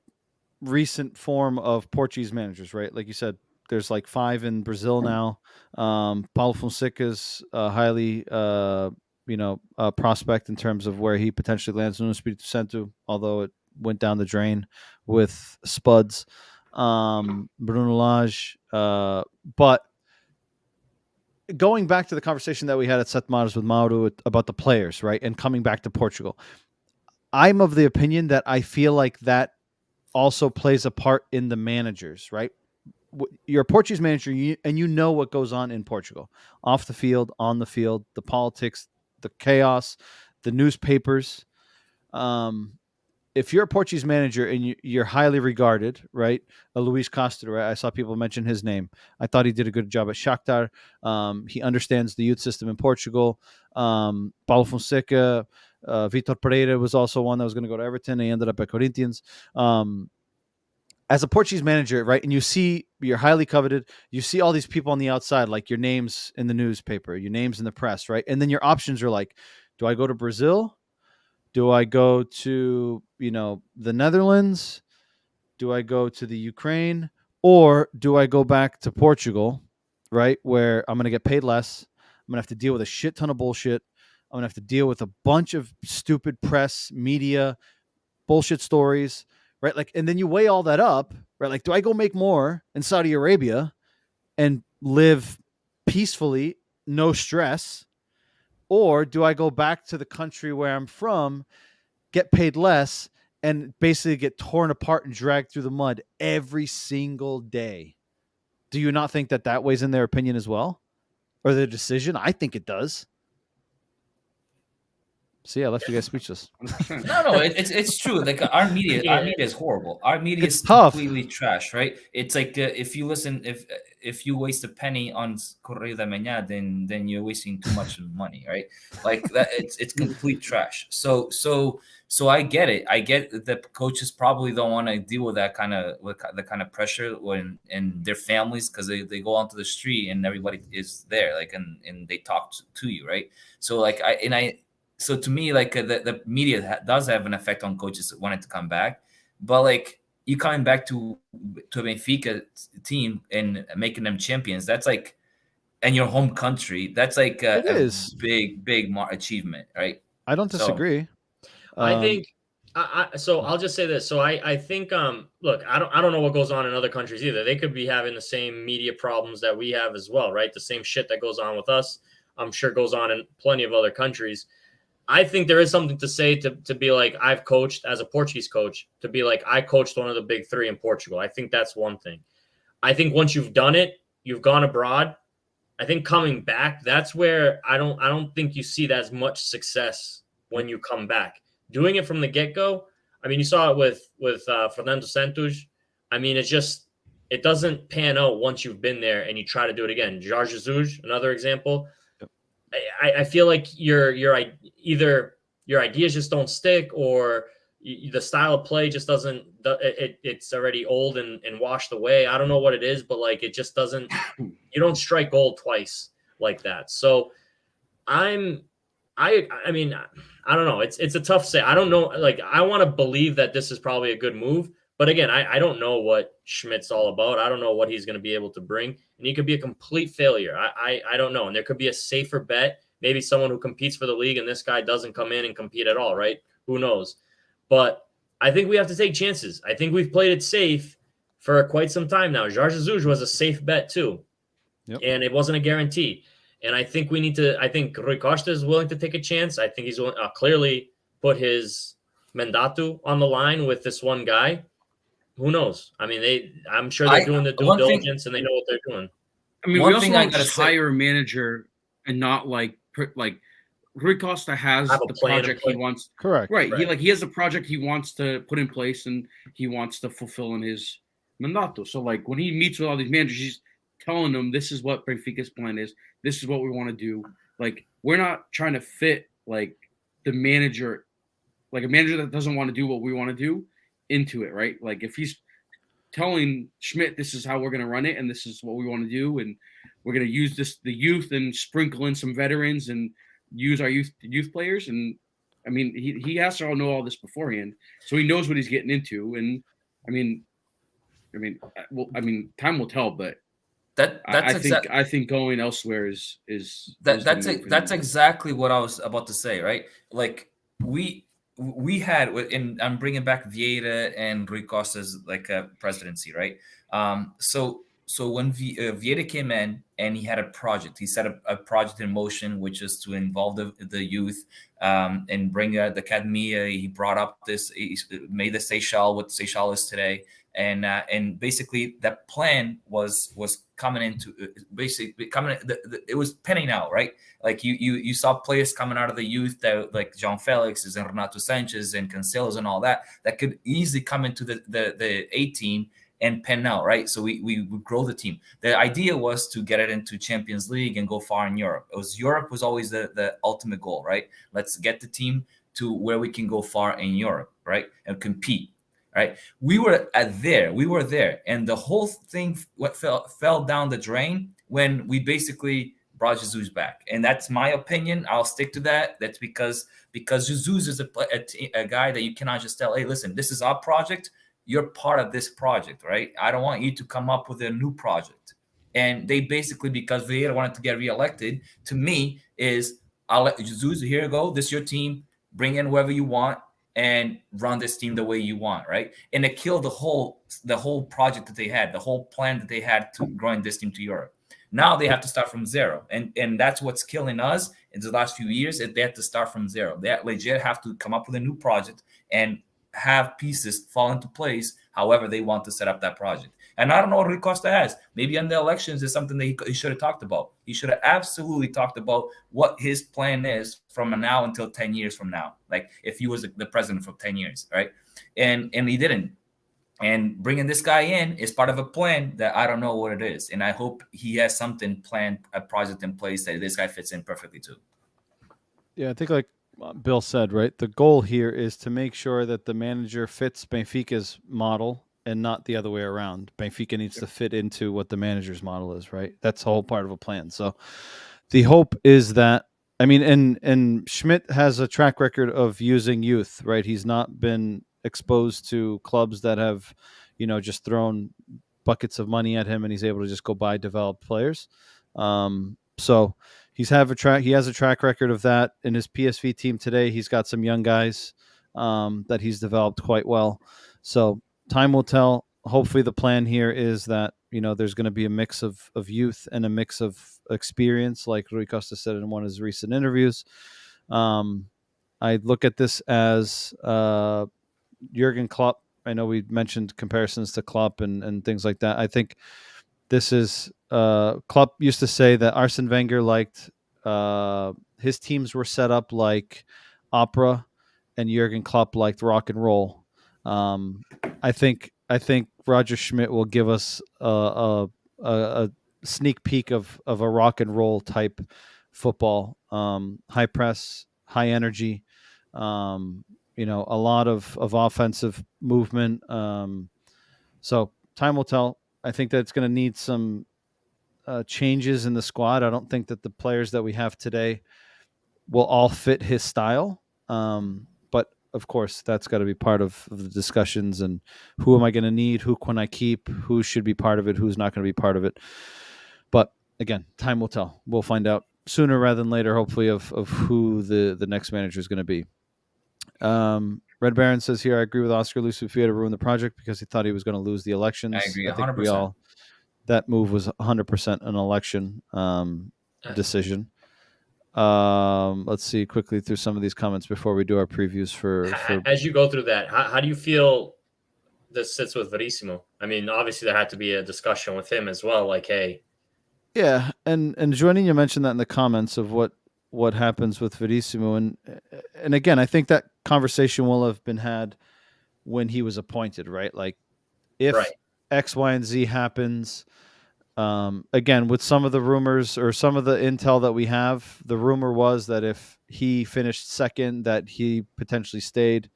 recent form of Portuguese managers, right? Like you said, there's like 5 in Brazil now. Paulo Fonseca's highly prospect in terms of where he potentially lands in Espírito Santo, although it went down the drain with Spuds, Bruno Lage. But going back to the conversation that we had at Seth Matters with Mauro about the players, right, and coming back to Portugal, I'm of the opinion that I feel like that also plays a part in the managers, right? You're a Portuguese manager, and you know what goes on in Portugal, off the field, on the field, the politics, the chaos, the newspapers. If you're a Portuguese manager and you're highly regarded, right? Luis Costa, right? I saw people mention his name. I thought he did a good job at Shakhtar. He understands the youth system in Portugal. Paulo Fonseca, Vitor Pereira was also one that was going to go to Everton. He ended up at Corinthians. As a Portuguese manager, right, and you're highly coveted, you see all these people on the outside, like your names in the newspaper, your names in the press, right? And then your options are like, do I go to Brazil? Do I go to, the Netherlands? Do I go to the Ukraine? Or do I go back to Portugal, right, where I'm going to get paid less? I'm going to have to deal with a shit ton of bullshit. I'm going to have to deal with a bunch of stupid press, media, bullshit stories, right? Like, and then you weigh all that up, right? Like, do I go make more in Saudi Arabia and live peacefully, no stress? Or do I go back to the country where I'm from, get paid less, and basically get torn apart and dragged through the mud every single day? Do you not think that weighs in their opinion as well? Or their decision? I think it does. So yeah, I left you guys speechless. No, it's true. Like our media is horrible. Our media is tough. Completely trash, right? It's like if you waste a penny on Correio da Manhã, then you're wasting too much money, right? Like that, it's complete trash. So I get it. I get that coaches probably don't want to deal with that kind of pressure and their families, because they go onto the street and everybody is there, like and they talk to you, right? So So to me, like the media does have an effect on coaches wanting to come back, but like you coming back to a Benfica team and making them champions, that's like, in your home country, that's like a big achievement, right? I don't disagree. I think. So I'll just say this. So I think look, I don't know what goes on in other countries either. They could be having the same media problems that we have as well, right? The same shit that goes on with us, I'm sure goes on in plenty of other countries. I think there is something to say to be like, I've coached as a Portuguese coach, to be like, I coached one of the big three in Portugal. I think that's one thing. I think once you've done it, you've gone abroad. I think coming back, that's where I don't think you see that as much success when you come back. Doing it from the get-go, I mean, you saw it with Fernando Santos. I mean, it doesn't pan out once you've been there and you try to do it again. Jorge Jesus, another example. I feel like either your ideas just don't stick, or the style of play just doesn't. It's already old and washed away. I don't know what it is, but like it just doesn't. You don't strike gold twice like that. So I mean, I don't know. It's a tough say. I don't know. Like I want to believe that this is probably a good move. But again, I don't know what Schmidt's all about. I don't know what he's going to be able to bring. And he could be a complete failure. I don't know. And there could be a safer bet. Maybe someone who competes for the league and this guy doesn't come in and compete at all, right? Who knows? But I think we have to take chances. I think we've played it safe for quite some time now. Jorge Jesus was a safe bet too. Yep. And it wasn't a guarantee. And I think I think Rui Costa is willing to take a chance. I think he's clearly put his mandato on the line with this one guy. Who knows? I mean, I'm sure they're doing the due diligence and they know what they're doing. I mean, we also don't just hire a manager and not like Rui Costa has the project he wants. Correct. Right. He has a project he wants to put in place and he wants to fulfill in his mandato. So like when he meets with all these managers, he's telling them this is what Benfica's plan is. This is what we want to do. Like we're not trying to fit like the manager, like a manager that doesn't want to do what we want to do into it, right? Like if he's telling Schmidt this is how we're going to run it and this is what we want to do and we're going to use the youth and sprinkle in some veterans and use our youth players, and I mean he has to all know all this beforehand, so he knows what he's getting into. And I mean time will tell, but I think going elsewhere is that's exactly what I was about to say, right? Like we we had, and I'm bringing back Vieira and Rui Costa's like a presidency, right? So when Vieira came in and he had a project, he set a project in motion, which is to involve the youth and bring the academia. He brought up this, he made the Seychelles what Seychelles is today. And basically that plan was coming into it was penning out, right? Like you saw players coming out of the youth that like João Felix and Renato Sanchez and Cancelos and all that could easily come into the 18 and pen out, right? So we grow the team. The idea was to get it into Champions League and go far in Europe. Europe was always the ultimate goal, right? Let's get the team to where we can go far in Europe, right? And compete. Right, we were there, and the whole thing fell down the drain when we basically brought Jesus back, and that's my opinion. I'll stick to that. That's because Jesus is a guy that you cannot just tell, hey, listen, this is our project. You're part of this project, right? I don't want you to come up with a new project. And they basically, because Vieira wanted to get reelected, to me is, I'll let Jesus, here you go. This is your team. Bring in whoever you want and run this team the way you want, right? And it killed the whole project that they had, the whole plan that they had to growing this team to Europe. Now they have to start from zero, and that's what's killing us in the last few years. Is they have to start from zero. They legit have to come up with a new project and have pieces fall into place however they want to set up that project. And I don't know what Rui Costa has. Maybe in the elections is something that he should have talked about. He should have absolutely talked about what his plan is from now until 10 years from now. Like if he was the president for 10 years, right? And he didn't. And bringing this guy in is part of a plan that I don't know what it is. And I hope he has something planned, a project in place that this guy fits in perfectly too. Yeah, I think like Bill said, right? The goal here is to make sure that the manager fits Benfica's model and not the other way around. Benfica needs to fit into what the manager's model is, right? That's the whole part of a plan. So the hope is that, I mean, and Schmidt has a track record of using youth, right? He's not been exposed to clubs that have, just thrown buckets of money at him and he's able to just go buy developed players. So he has a track record of that. In his PSV team today, he's got some young guys that he's developed quite well. So time will tell. Hopefully the plan here is that, there's going to be a mix of youth and a mix of experience, like Rui Costa said in one of his recent interviews. I look at this as Jurgen Klopp. I know we mentioned comparisons to Klopp and things like that. I think this is Klopp used to say that Arsene Wenger liked his teams were set up like opera, and Jurgen Klopp liked rock and roll. I think Roger Schmidt will give us a sneak peek of a rock and roll type football, high press, high energy, a lot of offensive movement. So time will tell. I think that it's going to need some changes in the squad. I don't think that the players that we have today will all fit his style. But of course, that's got to be part of the discussions. And who am I going to need? Who can I keep? Who should be part of it? Who's not going to be part of it? But again, time will tell. We'll find out sooner rather than later, hopefully, of who the next manager is going to be. Red Baron says here, I agree with Oscar Luis Vieira to ruin the project because he thought he was going to lose the elections. I agree 100%. I think that move was 100% an election decision. Let's see quickly through some of these comments before we do our previews for as you go through that, how do you feel this sits with Verissimo? I mean, obviously there had to be a discussion with him as well. Like, hey, yeah, and Joaninha mentioned that in the comments of what happens with Verissimo, and again, I think that conversation will have been had when he was appointed, right? Like, if X, Y, and Z happens. Again, with some of the rumors or some of the intel that we have, the rumor was that if he finished second, that he potentially stayed.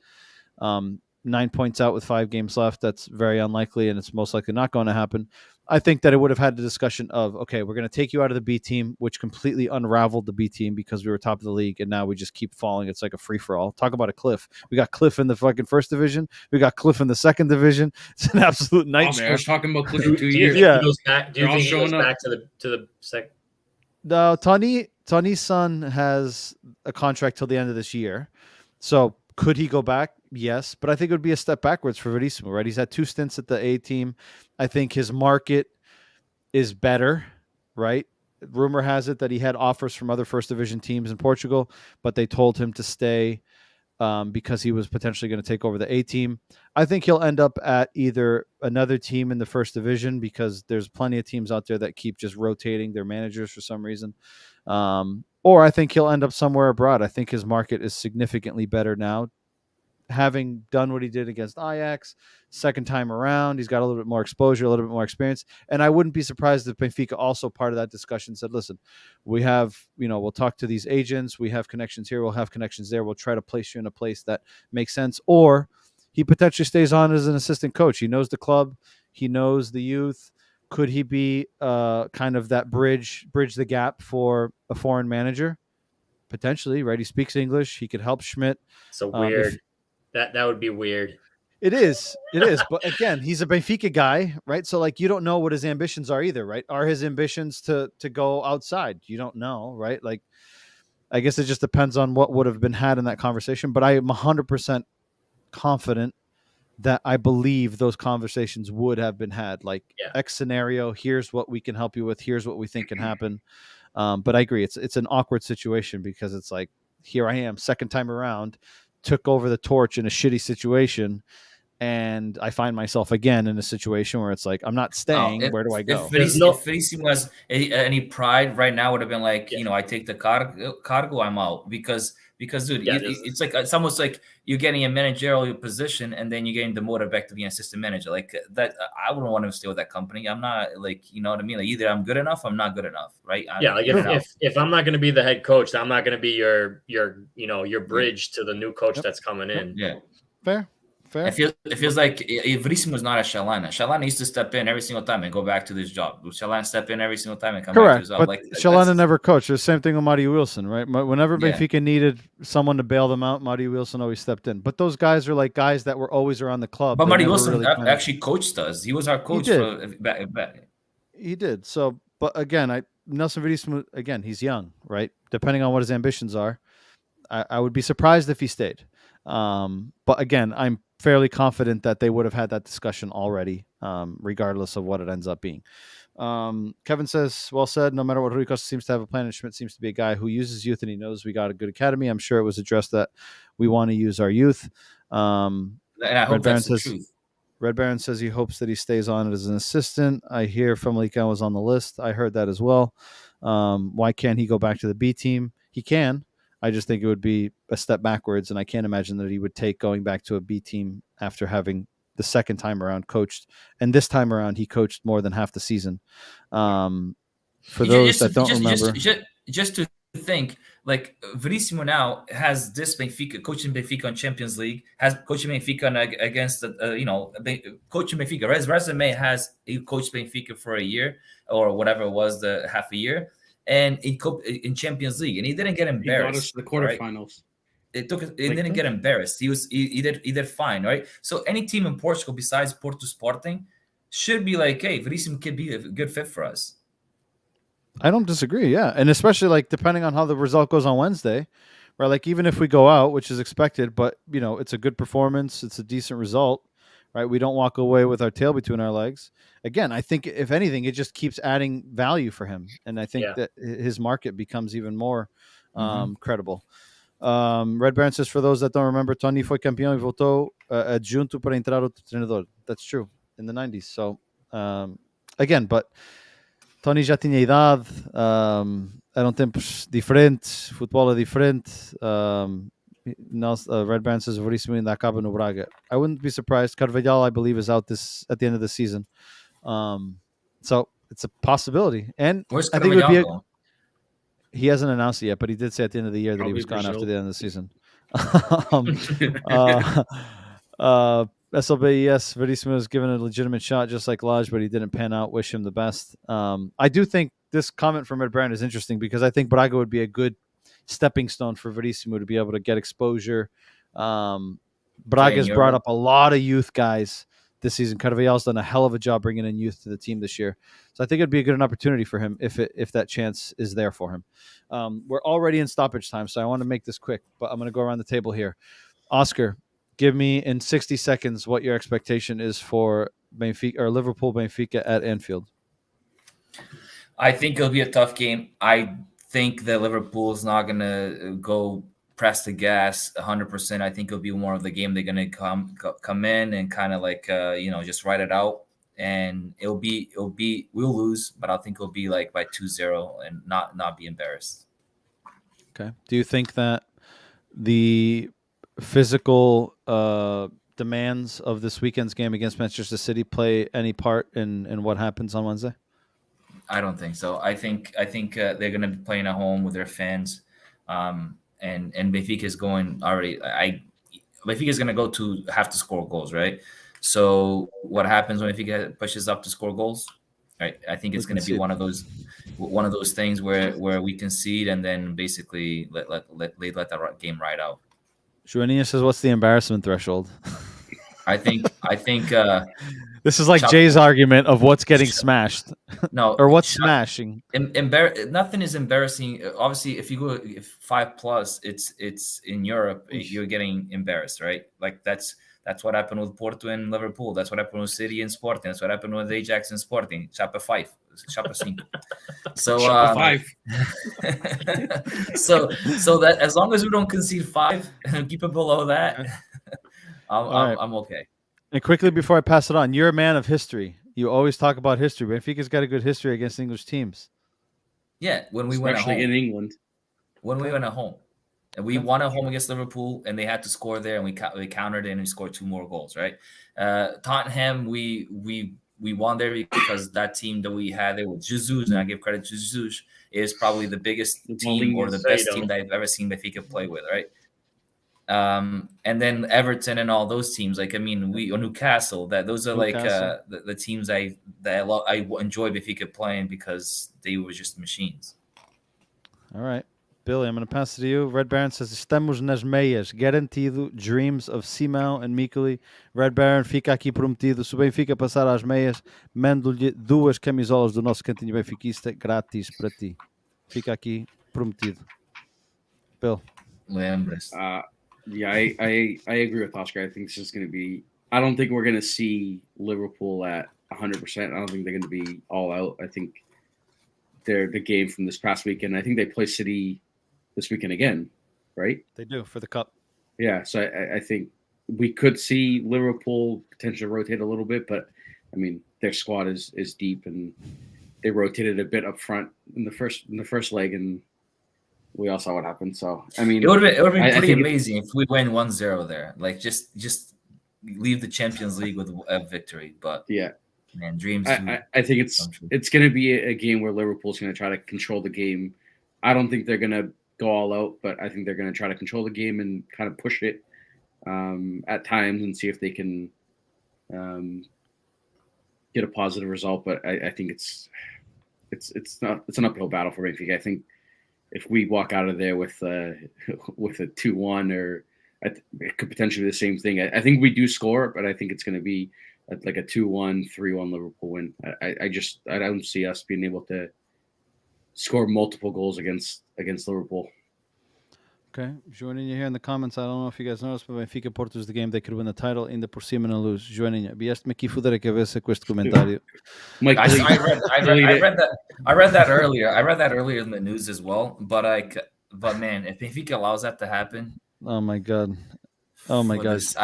9 points out with 5 games left. That's very unlikely, and it's most likely not going to happen. I think that it would have had the discussion of, okay, we're going to take you out of the B team, which completely unraveled the B team because we were top of the league, and now we just keep falling. It's like a free-for-all. Talk about a cliff. We got cliff in the fucking first division. We got cliff in the second division. It's an absolute nightmare. I was talking about cliff in 2 years. Yeah. Do you think he goes back to the second? No, Tony's son has a contract till the end of this year. So Could he go back? Yes, but I think it would be a step backwards for Verissimo, right? He's had 2 stints at the A team. I think his market is better, right? Rumor has it that he had offers from other first division teams in Portugal, but they told him to stay because he was potentially going to take over the A team. I think he'll end up at either another team in the first division because there's plenty of teams out there that keep just rotating their managers for some reason. Or I think he'll end up somewhere abroad. I think his market is significantly better now. Having done what he did against Ajax, second time around, he's got a little bit more exposure, a little bit more experience. And I wouldn't be surprised if Benfica also part of that discussion said, listen, we have, we'll talk to these agents. We have connections here. We'll have connections there. We'll try to place you in a place that makes sense. Or he potentially stays on as an assistant coach. He knows the club. He knows the youth. Could he be kind of that bridge the gap for a foreign manager? Potentially, right? He speaks English. He could help Schmidt. So weird. That would be weird. It is. But again, he's a Benfica guy, right? So like, you don't know what his ambitions are either, right? Are his ambitions to go outside? You don't know, right? Like, I guess it just depends on what would have been had in that conversation. But I am 100% confident that I believe those conversations would have been had. Like, X scenario, here's what we can help you with. Here's what we think can happen. But I agree. It's an awkward situation because it's like, here I am, second time around, took over the torch in a shitty situation, and I find myself again in a situation where it's like, I'm not staying. Where do I go? If Verissimo has any pride right now, would have been like, I take the cargo, I'm out. Because dude, it's like, it's almost like you're getting a managerial position and then you're getting demoted back to being an assistant manager. Like that, I wouldn't want to stay with that company. I'm not, like, you know what I mean? Like, either I'm good enough, I'm not good enough, right? If I'm not going to be the head coach, I'm not going to be your bridge to the new coach that's coming in. Yeah, fair. It feels like if Verissimo was not a Shalana. Shalana used to step in every single time and go back to this job. Shalana step in every single time and come back to his job. But Shalana never coached. The same thing with Mario Wilson, right? Whenever Benfica needed someone to bail them out, Mario Wilson always stepped in. But those guys are like guys that were always around the club. But Mario Wilson actually coached us. He was our coach. He did. So, but again, Nelson Verissimo, again, he's young, right? Depending on what his ambitions are, I would be surprised if he stayed. But again, I'm fairly confident that they would have had that discussion already, regardless of what it ends up being. Kevin says, well said, no matter what, Rui Costa seems to have a plan, and Schmidt seems to be a guy who uses youth, and he knows we got a good academy. I'm sure it was addressed that we want to use our youth. And I hope that's the truth. Red Baron says he hopes that he stays on as an assistant. I hear from Likan was on the list. I heard that as well. Why can't he go back to the B team? He can. I just think it would be a step backwards, and I can't imagine that he would take going back to a B team after having the second time around coached. And this time around, he coached more than half the season. For those that don't remember. Just to think, like, Verissimo now has this Benfica, coaching Benfica on Champions League, has coaching Benfica against, coaching Benfica. His resume has he coached Benfica for a year or whatever it was, the half a year. And in Champions League, and he didn't get embarrassed. He got us to the quarterfinals. Right? It didn't get embarrassed. He did fine, right? So any team in Portugal besides Porto Sporting should be like, hey, Verissimo could be a good fit for us. I don't disagree, yeah. And especially, like, depending on how the result goes on Wednesday, right? Like, even if we go out, which is expected, but, it's a good performance, it's a decent result, right? We don't walk away with our tail between our legs. Again, I think if anything, it just keeps adding value for him. And I think that his market becomes even more credible. Red Baron says, for those that don't remember, Tony foi campeão e voltou adjunto para entrar outro treinador. That's true, in the 90s. So, again, but Tony já tinha idade, eram tempos diferentes, futebol é diferente. Red Baron says Verissimo ainda acaba no Braga. I wouldn't be surprised. Carvalhal, I believe, is out at the end of the season. So it's a possibility. And where's I think it would be he hasn't announced it yet, but he did say at the end of the year that he was gone after the end of the season. SLB, yes, Verissimo was given a legitimate shot just like Lodge, but he didn't pan out. Wish him the best. I do think this comment from Red Baron is interesting because I think Braga would be a good stepping stone for Verissimo to be able to get exposure. Braga's brought up a lot of youth guys this season. Carvalhal's done a hell of a job bringing in youth to the team this year. So I think it'd be a good opportunity for him if that chance is there for him. We're already in stoppage time, so I want to make this quick, but I'm going to go around the table here. Oscar, give me in 60 seconds what your expectation is for Benfica or Liverpool Benfica at Anfield. I think it'll be a tough game. I think that Liverpool is not going to go press the gas 100%. I think it'll be more of the game they're going to come in and kind of like just ride it out, and we'll lose, but I think it'll be like by 2-0 and not be embarrassed. Okay. Do you think that the physical demands of this weekend's game against Manchester City play any part in what happens on Wednesday? I don't think so. I think they're going to be playing at home with their fans, and Benfica is going already. Benfica is going to go to have to score goals, right? So what happens when Benfica pushes up to score goals? Right. I think it's going to be one of those things where we concede and then basically let that game ride out. Joaninha says, "What's the embarrassment threshold?" I think this is like Jay's argument of what's getting smashed. No, or what's smashing. Nothing is embarrassing. Obviously, if you go 5+, it's in Europe. You're getting embarrassed, right? Like that's what happened with Porto and Liverpool. That's what happened with City and Sporting. That's what happened with Ajax and Sporting. Chapa 5, Chapa 5. So Chapa 5. so that as long as we don't concede 5 and keep it below that, I'm okay. And quickly before I pass it on, you're a man of history. You always talk about history. Benfica's got a good history against English teams. Yeah, when we went at home. In England. When we went at home. And we won at home against Liverpool, and they had to score there, and we countered and we scored 2 more goals, right? Tottenham, we won there because that team that we had there with Jesus, and I give credit to Jesus, is probably the biggest team or the best team that I've ever seen Benfica play with, right? And then Everton and all those teams, or Newcastle, those are like the teams I enjoy Benfica playing because they were just machines. All right, Billy, I'm going to pass it to you. Red Baron says, "Estamos nas meias, garantido, dreams of Simão and Mikuli." Red Baron, fica aqui prometido. Se o Benfica passar às meias, mando-lhe 2 camisolas do nosso Cantinho Benfiquista grátis para ti. Fica aqui prometido. Bill. Lembras. Yeah, I agree with Oscar. I think this is going to be. I don't think we're going to see Liverpool at 100%. I don't think they're going to be all out. I think they're the game from this past weekend. I think they play City this weekend again, right? They do for the cup. Yeah, so I think we could see Liverpool potentially rotate a little bit, but I mean their squad is deep, and they rotated a bit up front in the first leg, and we all saw what happened. So I mean, it would have been pretty amazing if we win 1-0 there. Like just leave the Champions League with a victory. But yeah, man, dreams. I think it's going to be a game where Liverpool's going to try to control the game. I don't think they're going to go all out, but I think they're going to try to control the game and kind of push it at times and see if they can get a positive result. But I think it's an uphill battle for Benfica. I think if we walk out of there with a 2-1, or it could potentially be the same thing. I think we do score, but I think it's going to be like a 2-1, 3-1 Liverpool win. I don't see us being able to score multiple goals against Liverpool. Okay, Joaninha here in the comments. I don't know if you guys noticed, but Benfica Porto is the game they could win the title, ainda por cima não lose. Joaninha, vieste-me aqui foder a cabeça com este comentário. Mike, I read that earlier. I read that earlier in the news as well. But man, if Benfica allows that to happen, oh my god, this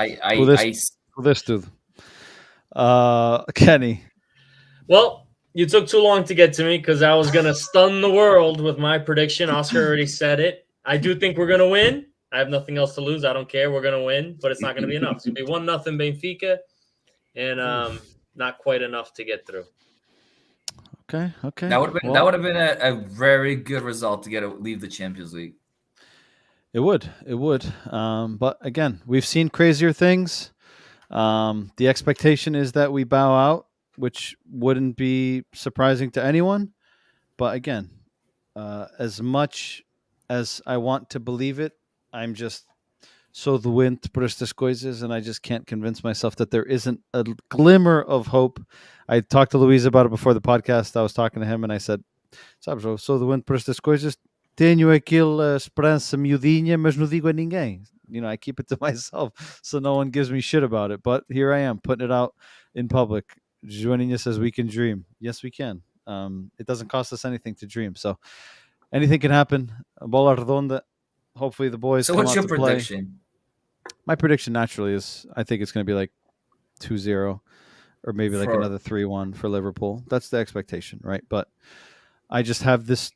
dude, Kenny. Well, you took too long to get to me because I was gonna stun the world with my prediction. Oscar already said it. I do think we're gonna win. I have nothing else to lose. I don't care. We're gonna win, but it's not gonna be enough. It's gonna be 1-0 Benfica, and not quite enough to get through. Okay. That would have been a very good result to leave the Champions League. It would. But again, we've seen crazier things. The expectation is that we bow out, which wouldn't be surprising to anyone. But again, as much as I want to believe it, I'm just so doente por estas coisas, and I just can't convince myself that there isn't a glimmer of hope. I talked to Luis about it before the podcast. I was talking to him, and I said, "Sabes, eu sou doente por estas coisas. Tenho aquela esperança miudinha, mas não digo a ninguém." I keep it to myself so no one gives me shit about it. But here I am putting it out in public. Juaninha says we can dream. Yes, we can. It doesn't cost us anything to dream. So anything can happen. Bola redonda. Hopefully the boys. So come what's out your to play. prediction? My prediction naturally is I think it's going to be like 2-0 or maybe like another 3-1 for Liverpool. That's the expectation, right? But I just have this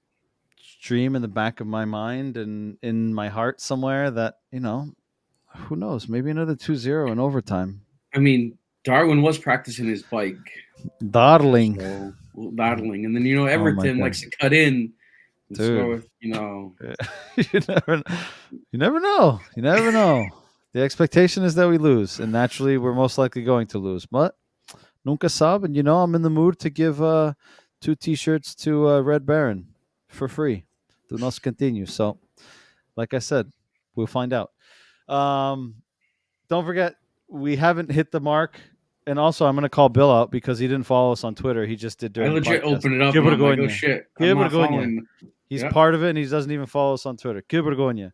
dream in the back of my mind and in my heart somewhere that, who knows, maybe another 2-0 in overtime. I mean, Darwin was practicing his bike. Dawdling. So, and then, Everton likes to cut in. And dude. So, you never know. You never know. The expectation is that we lose, and naturally we're most likely going to lose. But nunca sabe, and I'm in the mood to give 2 T-shirts to Red Baron for free. Do not continue. So, like I said, we'll find out. Don't forget, we haven't hit the mark. And also, I'm going to call Bill out because he didn't follow us on Twitter. He just did during I legit the podcast. opened it up and I'm like, oh, shit. He's part of it, and he doesn't even follow us on Twitter. Que vergonha.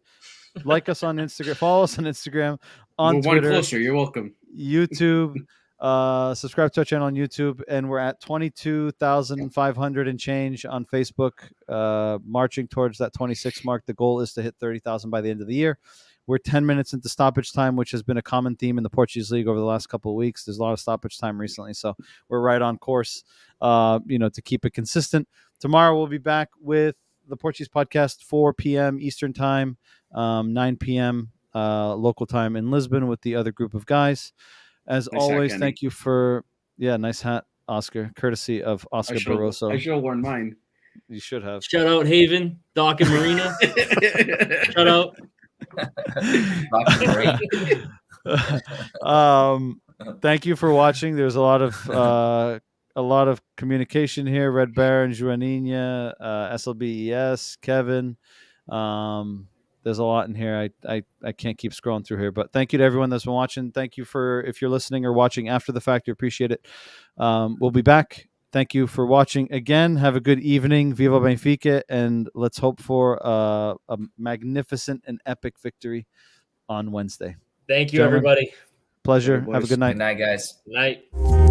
Like us on Instagram. Follow us on Instagram, on Twitter. One closer. You're welcome. YouTube. Subscribe to our channel on YouTube. And we're at 22,500 and change on Facebook, marching towards that 26 mark. The goal is to hit 30,000 by the end of the year. We're 10 minutes into stoppage time, which has been a common theme in the Portuguese League over the last couple of weeks. There's a lot of stoppage time recently, so we're right on course, to keep it consistent. Tomorrow we'll be back with the Portuguese podcast, 4 p.m. Eastern time, 9 p.m. Local time in Lisbon with the other group of guys. As nice always, thank you for nice hat, Oscar, courtesy of Oscar Barroso. I should have worn mine. You should have. Shout out Haven, Dock and Marina. Shout out. Thank you for watching. There's a lot of communication here. Red Baron, Juaninha, SLBES, Kevin. There's a lot in here. I can't keep scrolling through here, but thank you to everyone that's been watching. Thank you if you're listening or watching after the fact. We appreciate it. We'll be back. Thank you for watching again. Have a good evening. Viva Benfica. And let's hope for a magnificent and epic victory on Wednesday. Thank you, everybody. Pleasure. Have a good night. Good night, guys. Good night.